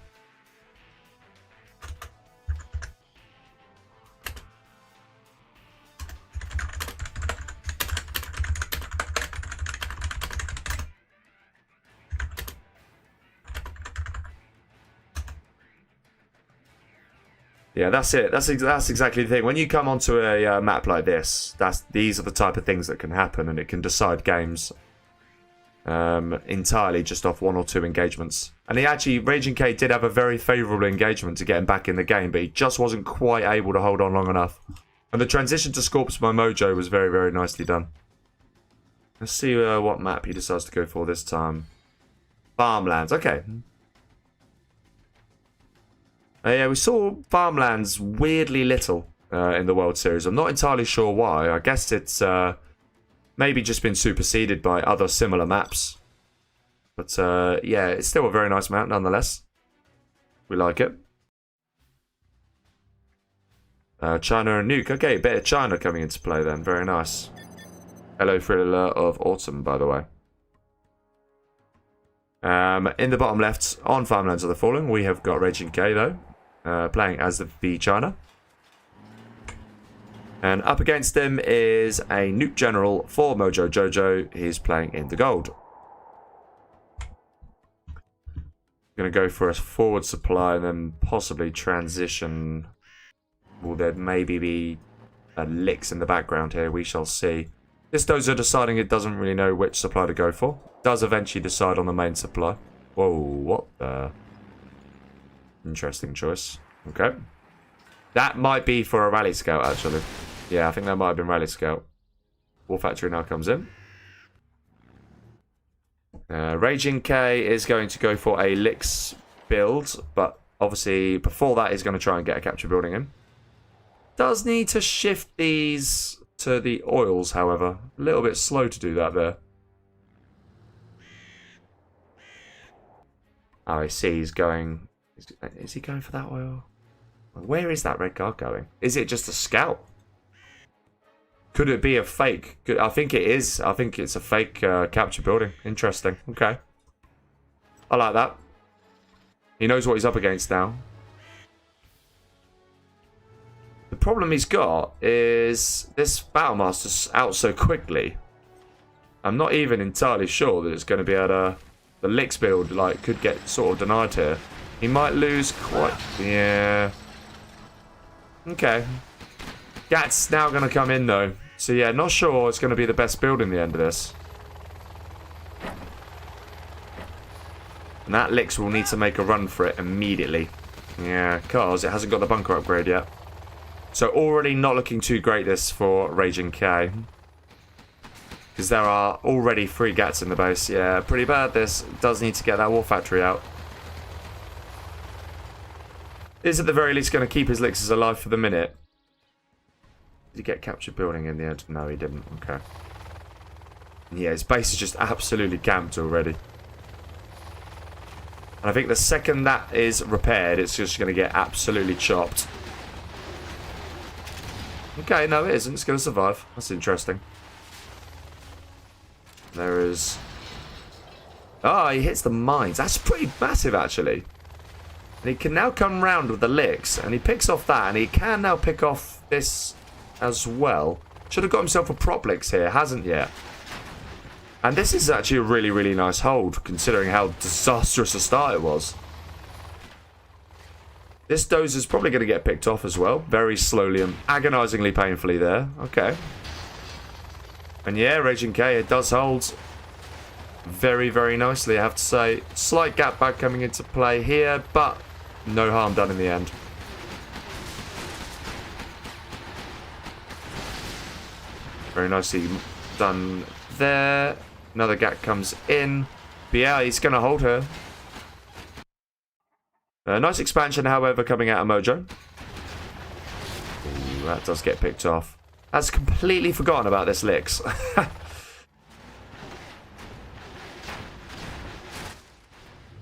Yeah, that's it. That's exactly the thing. When you come onto a map like this, these are the type of things that can happen, and it can decide games entirely just off 1 or 2 engagements. And RaginG did have a very favourable engagement to get him back in the game, but he just wasn't quite able to hold on long enough. And the transition to Scorps by Mojo was very, very nicely done. Let's see what map he decides to go for this time. Farmlands, okay. Yeah, we saw Farmlands weirdly little in the World Series. I'm not entirely sure why. I guess it's maybe just been superseded by other similar maps. But yeah, it's still a very nice map nonetheless. We like it. China and Nuke. Okay, bit of China coming into play then. Very nice. Hello, Thriller of Autumn, by the way. In the bottom left, on Farmlands of the Fallen, we have got RaginG though, playing as the China. And up against him is a Nuke General for Mojo Jojo. He's playing in the gold. Going to go for a forward supply and then possibly transition. Will there maybe be licks in the background here? We shall see. This Dozer deciding it doesn't really know which supply to go for. Does eventually decide on the main supply. Whoa, what the... Interesting choice. Okay. That might be for a Rally Scout, actually. Yeah, I think that might have been Rally Scout. War Factory now comes in. RaginG is going to go for a Licks build, but obviously before that he's going to try and get a capture building in. Does need to shift these to the oils, however. A little bit slow to do that there. Oh, I see he's going... Is he going for that oil? Where is that red card going? Is it just a scout? Could it be a fake? I think it is. I think it's a fake capture building. Interesting. Okay. I like that. He knows what he's up against now. The problem he's got is this Battlemaster's out so quickly. I'm not even entirely sure that it's going to be able to... The Licks build like could get sort of denied here. He might lose quite... Yeah. Okay. Gat's now going to come in, though. So, yeah, not sure it's going to be the best build in the end of this. And that Licks will need to make a run for it immediately. Yeah, because it hasn't got the bunker upgrade yet. So, already not looking too great this for RaginG. Because there are already 3 Gats in the base. Yeah, pretty bad this. Does need to get that war factory out. Is at the very least going to keep his Licks alive for the minute. Did he get captured building in the end? No, he didn't. Okay. Yeah, his base is just absolutely camped already. And I think the second that is repaired, it's just going to get absolutely chopped. Okay, no, it isn't. It's going to survive. That's interesting. There is... Oh, he hits the mines. That's pretty massive, actually. And he can now come round with the Licks, and he picks off that, and he can now pick off this as well. Should have got himself a prop Licks here, hasn't yet. And this is actually a really, really nice hold, considering how disastrous a start it was. This Doze is probably going to get picked off as well, very slowly and agonizingly painfully there. Okay. And yeah, RaginG, it does hold very, very nicely, I have to say. Slight gap back coming into play here, but no harm done in the end. Very nicely done there. Another gap comes in. But yeah, he's going to hold her. Nice expansion, however, coming out of Mojo. Ooh, that does get picked off. That's completely forgotten about this Licks.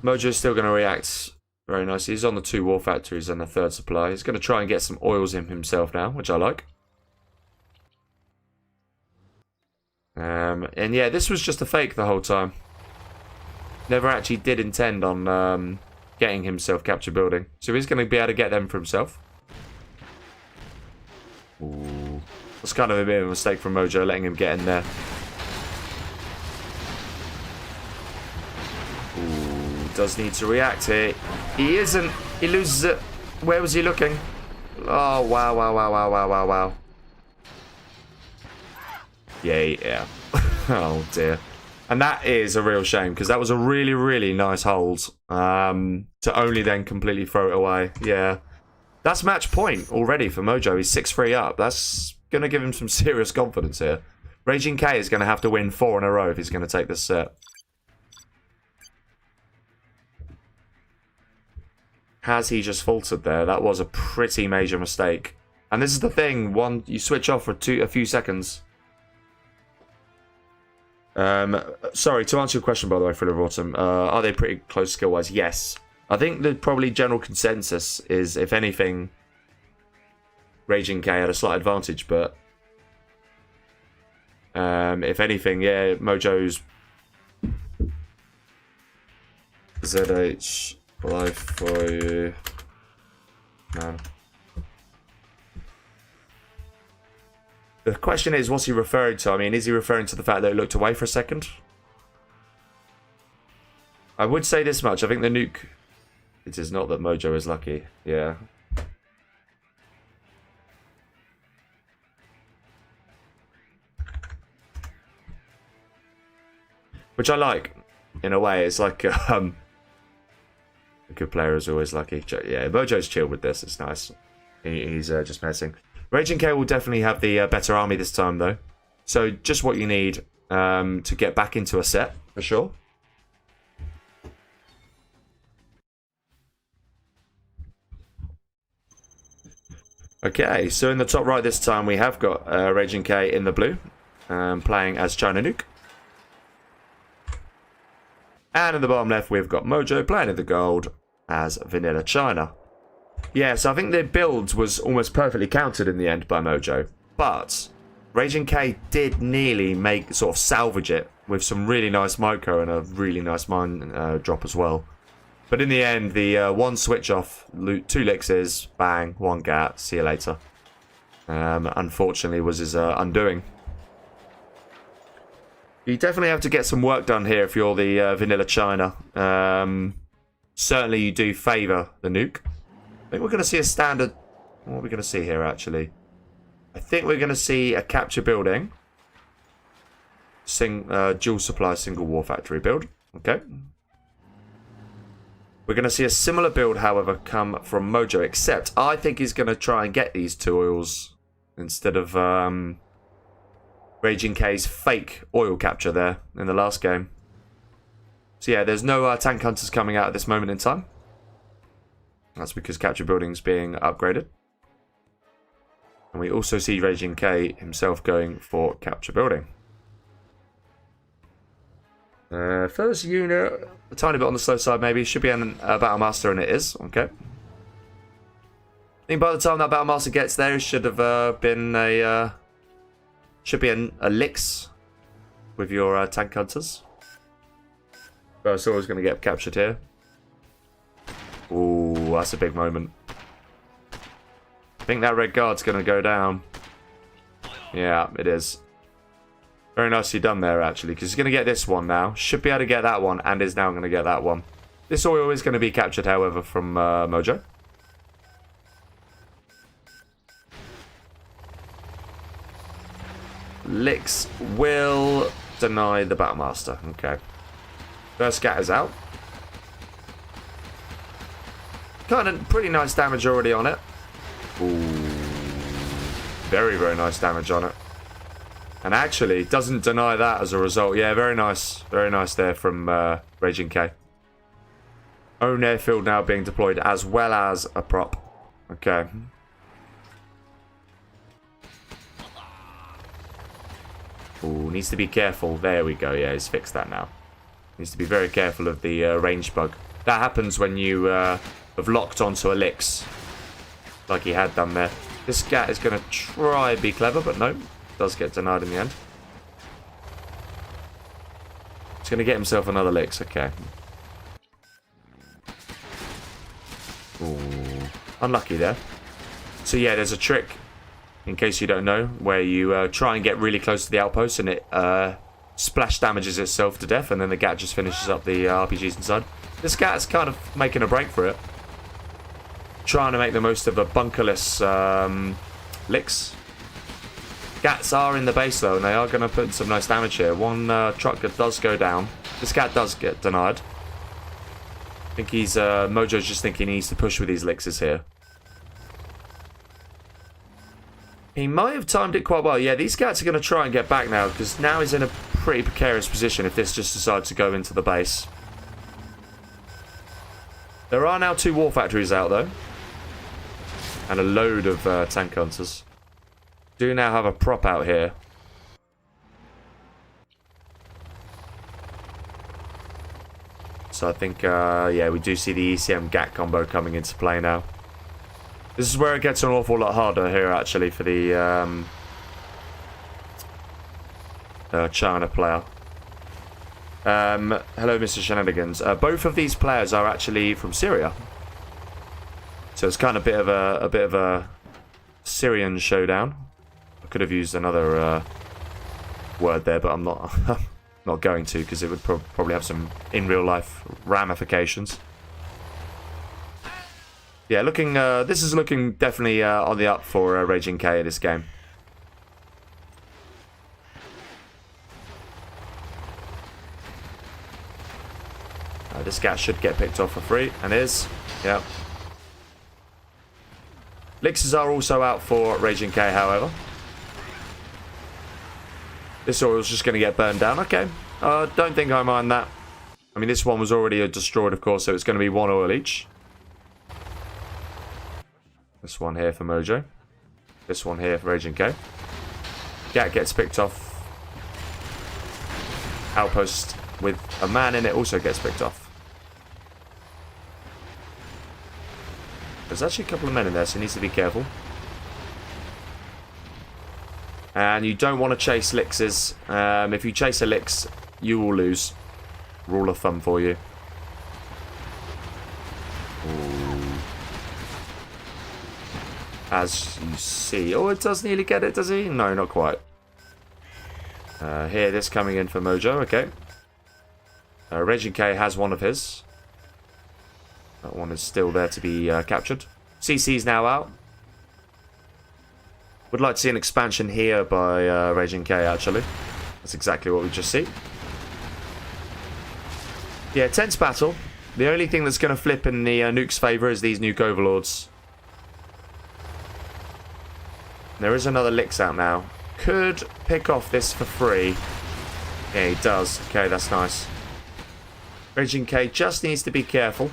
Mojo's still going to react very nicely. He's on the 2 war factories and the 3rd supply. He's going to try and get some oils in himself now, which I like. And yeah, this was just a fake the whole time. Never actually did intend on getting himself capture building. So he's going to be able to get them for himself. Ooh. That's kind of a bit of a mistake from Mojo, letting him get in there. Ooh, does need to react here. He isn't. He loses it. Where was he looking? Oh, wow, wow, wow, wow, wow, wow, wow. Yeah. Oh, dear. And that is a real shame, because that was a really, really nice hold. To only then completely throw it away. Yeah. That's match point already for Mojo. He's 6-3 up. That's going to give him some serious confidence here. RaginG is going to have to win 4 in a row if he's going to take this set. Has he just faltered there? That was a pretty major mistake. And this is the thing. You switch off for a few seconds. Sorry, to answer your question, by the way, Full of Autumn, are they pretty close skill-wise? Yes. I think the probably general consensus is, if anything, RaginG had a slight advantage, but if anything, yeah, Mojo's ZH life for you, man. The question is, what's he referring to? I mean, is he referring to the fact that it looked away for a second? I would say this much. I think the nuke... It is not that Mojo is lucky. Yeah. Which I like, in a way. It's like... a good player is always lucky. Yeah, Mojo's chill with this. It's nice. He's just messing. RaginG will definitely have the better army this time, though. So just what you need to get back into a set, for sure. Okay, so in the top right this time, we have got RaginG in the blue, playing as China Nuke. And in the bottom left, we've got Mojo playing in the gold as Vanilla China. Yeah, so I think the build was almost perfectly countered in the end by Mojo. But RaginG did nearly sort of salvage it with some really nice micro and a really nice mine drop as well. But in the end, the one switch off, 2 Lixes, bang, 1 gat, see you later. Unfortunately was his undoing. You definitely have to get some work done here if you're the Vanilla China. certainly you do favour the nuke. I think we're going to see a standard... What are we going to see here, actually? I think we're going to see a capture building. Dual supply single war factory build. Okay. We're going to see a similar build, however, come from Mojo, except I think he's going to try and get these 2 oils instead of RaginG's fake oil capture there in the last game. So yeah, there's no tank hunters coming out at this moment in time. That's because capture building's being upgraded. And we also see RaginG himself going for capture building. First unit, a tiny bit on the slow side maybe. Should be a Battle Master, and it is. Okay. I think by the time that Battle Master gets there, it should have been a... should be a Lix with your tank hunters. First always going to get captured here. Ooh, that's a big moment. I think that red guard's going to go down. Yeah, it is. Very nicely done there, actually, because he's going to get this one now. Should be able to get that one, and is now going to get that one. This oil is going to be captured, however, from Mojo. Lix will deny the Battlemaster. Okay. First scat is out. Kind of pretty nice damage already on it. Ooh. Very, very nice damage on it. And actually, doesn't deny that as a result. Yeah, very nice. Very nice there from RaginG. Own airfield now being deployed as well as a prop. Okay. Ooh, needs to be careful. There we go. Yeah, he's fixed that now. Needs to be very careful of the range bug. That happens when you have locked onto a Lix. Like he had done there. This scat is going to try and be clever, but no. Does get denied in the end. He's going to get himself another Lix. Okay. Ooh. Unlucky there. So yeah, there's a trick, in case you don't know, where you try and get really close to the outpost and it splash damages itself to death, and then the Gat just finishes up the RPGs inside. This Gat is kind of making a break for it. Trying to make the most of a bunkerless Lix. Gats are in the base though, and they are going to put some nice damage here. One truck does go down. This Gat does get denied. I think he's Mojo's just thinking he needs to push with these Lixes here. He might have timed it quite well. Yeah, these Gats are going to try and get back now, because now he's in a pretty precarious position if this just decides to go into the base. There are now 2 war factories out though. And a load of tank hunters. Do now have a prop out here. So I think, yeah, we do see the ECM GAT combo coming into play now. This is where it gets an awful lot harder here, actually, for the China player. Hello, Mr. Shenanigans. Both of these players are actually from Syria. So it's kind of a bit of a Syrian showdown. I could have used another word there, but I'm not not going to, because it would probably have some in real life ramifications. Yeah, looking. This is looking definitely on the up for RaginG in this game. This gat should get picked off for free, and is. Yeah. Lixes are also out for RaginG, however. This oil's just going to get burned down. Okay. Don't think I mind that. I mean, this one was already destroyed, of course, so it's going to be 1 oil each. This one here for Mojo. This one here for RaginG. Gat gets picked off. Outpost with a man in it also gets picked off. There's actually a couple of men in there, so he needs to be careful. And you don't want to chase Lixes. If you chase a Lix, you will lose. Rule of thumb for you. Ooh. As you see. Oh, it does nearly get it, does he? No, not quite. Here, this coming in for Mojo. Okay. RaginG has one of his. That one is still there to be captured. CC's now out. Would like to see an expansion here by RaginG, actually. That's exactly what we just see. Yeah, tense battle. The only thing that's going to flip in the Nuke's favour is these Nuke Overlords. There is another Licks out now. Could pick off this for free. Yeah, he does. Okay, that's nice. RaginG just needs to be careful.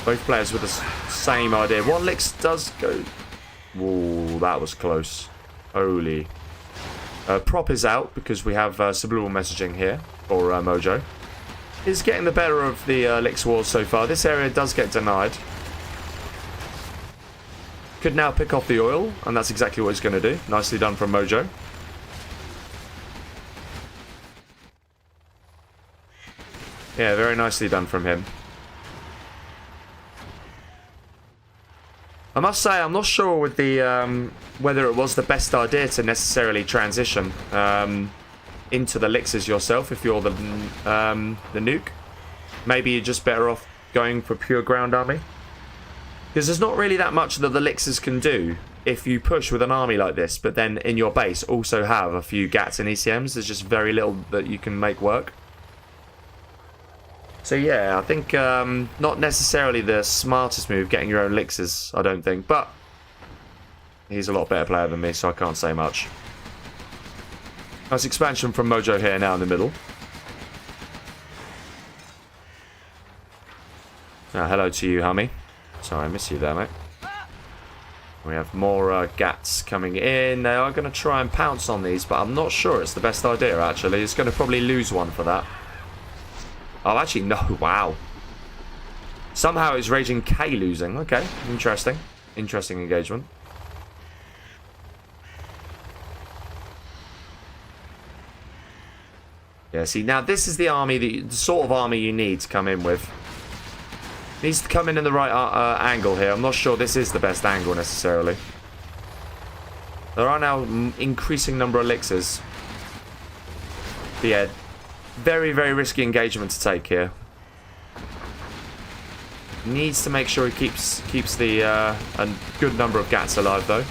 Both players with the same idea. One Licks does go... Whoa, that was close. Holy. Prop is out because we have subliminal messaging here for Mojo. He's getting the better of the Licks wars so far. This area does get denied. Could now pick off the oil, and that's exactly what he's going to do. Nicely done from Mojo. Yeah, very nicely done from him. I must say, I'm not sure with the whether it was the best idea to necessarily transition into the Licks yourself if you're the Nuke. Maybe you're just better off going for pure ground army. Because there's not really that much that the Licks can do if you push with an army like this, but then in your base also have a few GATs and ECMs. There's just very little that you can make work. So yeah, I think not necessarily the smartest move getting your own Licks, I don't think, but he's a lot better player than me, so I can't say much. Nice expansion from Mojo here now in the middle. Hello to you, Hummy. Sorry, I miss you there, mate. We have more GATs coming in. They are going to try and pounce on these, but I'm not sure it's the best idea, actually. It's going to probably lose one for that. Oh, actually, no. Wow. Somehow it's RaginG losing. Okay, interesting. Interesting engagement. Yeah, see, now this is the army, the sort of army you need to come in with. Needs to come in the right angle here. I'm not sure this is the best angle necessarily. There are now increasing number of Licks. But yeah, very, very risky engagement to take here. Needs to make sure he keeps the a good number of GATs alive though.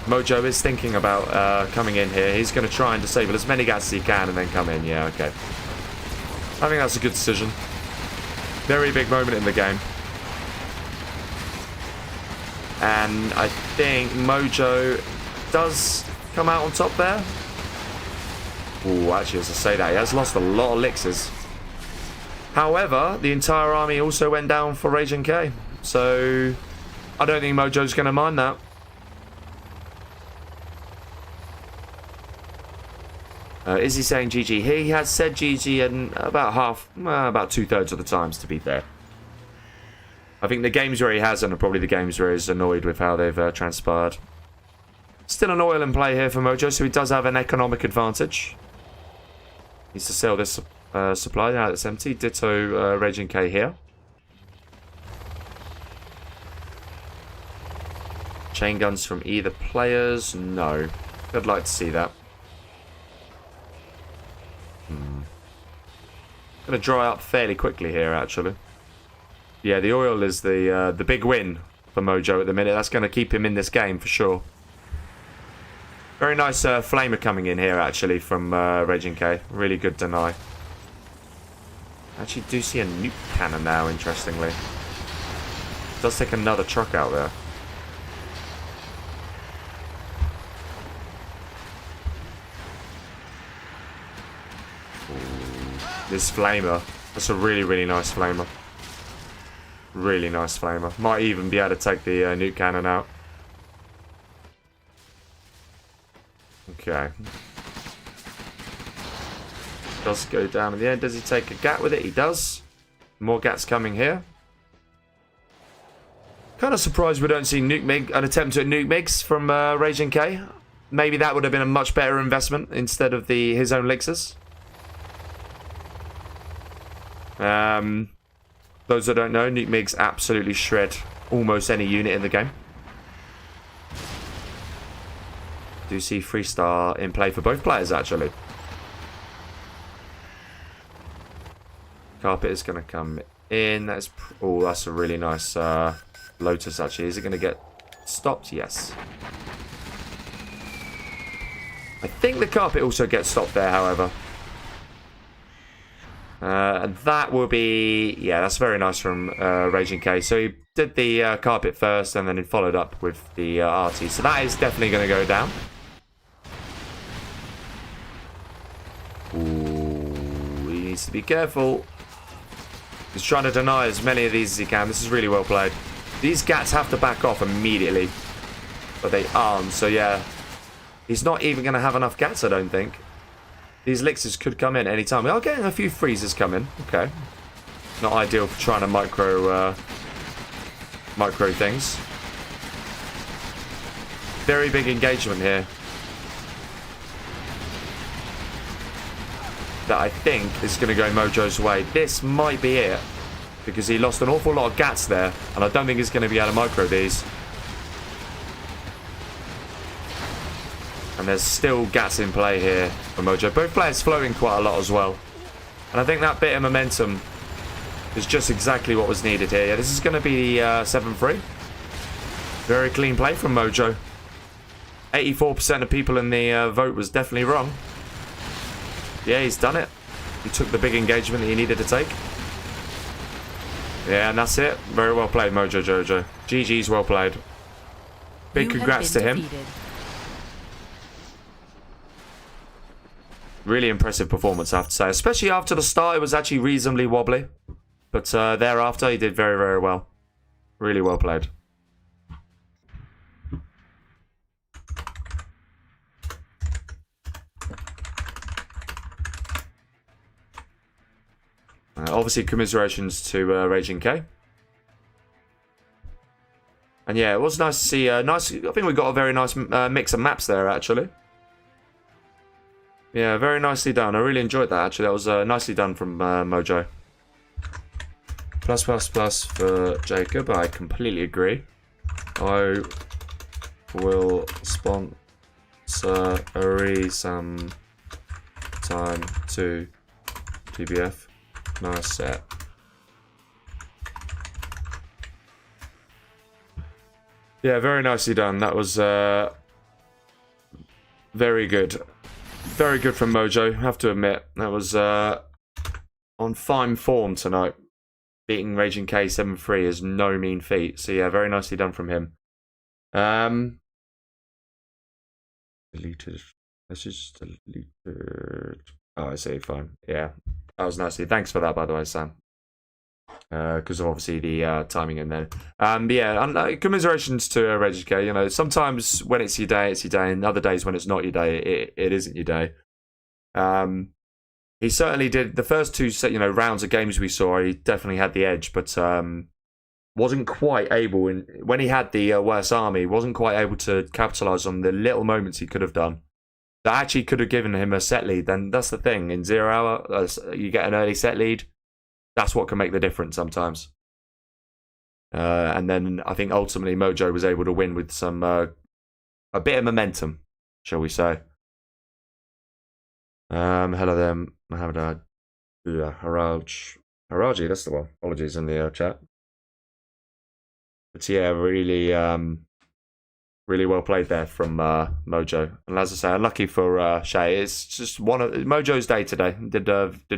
Mojo is thinking about coming in here. He's going to try and disable as many GATs as he can and then come in. Yeah, okay. I think that's a good decision. Very big moment in the game. And I think Mojo does come out on top there. Oh, actually, as I say that, he has lost a lot of Licks. However, the entire army also went down for RaginG. So, I don't think Mojo's going to mind that. Is he saying GG? He has said GG in about about 2/3 of the times, to be fair. I think the games where he hasn't are probably the games where he's annoyed with how they've transpired. Still an oil in play here for Mojo, so he does have an economic advantage. Needs to sell this supply now that's empty. Ditto RaginG here. Chain guns from either players? No. I'd like to see that. Going to dry up fairly quickly here, actually. Yeah, the oil is the big win for Mojo at the minute. That's going to keep him in this game for sure. Very nice flamer coming in here, actually, from RaginG. Really good deny. Actually, do see a nuke cannon now, interestingly. Does take another truck out there. This flamer. That's a really, really nice flamer. Really nice flamer. Might even be able to take the nuke cannon out. Okay. Does go down in the end. Does he take a GAT with it? He does. More GATs coming here. Kind of surprised we don't see an attempt at nuke MiGs from RaginG. Maybe that would have been a much better investment instead of his own Licks. Those that don't know, nuke MiGs absolutely shred almost any unit in the game. Do see 3-star in play for both players, actually. Carpet is going to come in. That's a really nice Lotus, actually. Is it going to get stopped? Yes. I think the carpet also gets stopped there, however. And that will be... Yeah, that's very nice from RaginG. So he did the carpet first, and then he followed up with the RT. So that is definitely going to go down. Ooh, he needs to be careful. He's trying to deny as many of these as he can. This is really well played. These gats have to back off immediately. But they aren't, so yeah. He's not even going to have enough gats, I don't think. These elixirs could come in any time. We are getting a few freezers coming. Okay. Not ideal for trying to micro things. Very big engagement here. That I think is going to go Mojo's way. This might be it. Because he lost an awful lot of gats there. And I don't think he's going to be able to micro these. And there's still gats in play here for Mojo. Both players floating quite a lot as well. And I think that bit of momentum is just exactly what was needed here. Yeah, this is going to be 7-3. Very clean play from Mojo. 84% of people in the vote was definitely wrong. Yeah, he's done it. He took the big engagement that he needed to take. Yeah, and that's it. Very well played, Mojo Jojo. GG's well played. Big congrats to him. Really impressive performance, I have to say. Especially after the start, it was actually reasonably wobbly. But thereafter, he did very, very well. Really well played. Obviously, commiserations to RaginG. And yeah, it was nice to see. I think we got a very nice mix of maps there, actually. Yeah, very nicely done. I really enjoyed that, actually. That was nicely done from Mojo. +++ for Jacob. I completely agree. I will sponsor some time to TBF. Nice set. Yeah, very nicely done. That was very good. Very good from Mojo, I have to admit. That was on fine form tonight. Beating RaginG 7-3 is no mean feat. So yeah, very nicely done from him. Deleted. Let's just deleted. Oh, I see, fine. Yeah, that was nicely. Thanks for that, by the way, Sam. Because of obviously the timing in there. But yeah, and, commiserations to RaginG. You know, sometimes when it's your day, and other days when it's not your day, it isn't your day. He certainly did the first two rounds of games we saw. He definitely had the edge, but wasn't quite able. When he had the worse army, wasn't quite able to capitalize on the little moments he could have done. That actually could have given him a set lead. Then that's the thing. In 0 hour, you get an early set lead. That's what can make the difference sometimes. And then I think ultimately Mojo was able to win with some a bit of momentum, shall we say. Hello there, Mohammed Haraji, that's the one. Apologies in the chat. But yeah, really really well played there from Mojo. And as I say, unlucky for Shay. It's just one of Mojo's day today. Did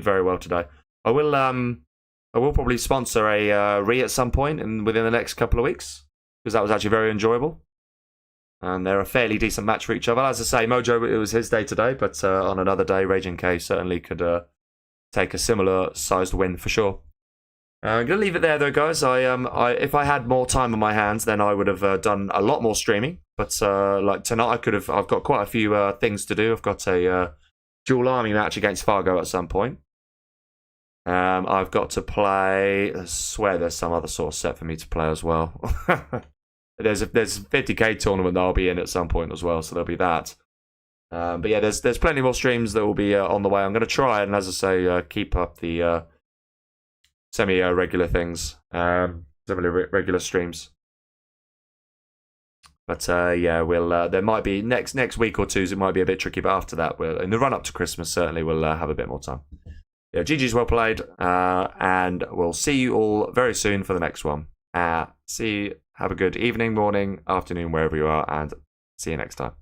very well today. I will probably sponsor a re at some point within the next couple of weeks, because that was actually very enjoyable. And they're a fairly decent match for each other. As I say, Mojo, it was his day today, but on another day, RaginG certainly could take a similar sized win for sure. I'm gonna leave it there though, guys. If I had more time on my hands, then I would have done a lot more streaming. But like tonight, I've got quite a few things to do. I've got a dual army match against Fargo at some point. I've got to play. I swear there's some other sort of set for me to play as well. there's a 50k tournament that I'll be in at some point as well, so there'll be that. But yeah, there's plenty more streams that will be on the way. I'm going to try and, as I say, keep up the semi-regular things, semi-regular streams. But yeah, we'll there might be next week or two's it might be a bit tricky, but after that, we'll in the run up to Christmas certainly we'll have a bit more time. Yeah, GG's well played, and we'll see you all very soon for the next one. See you. Have a good evening, morning, afternoon, wherever you are, and see you next time.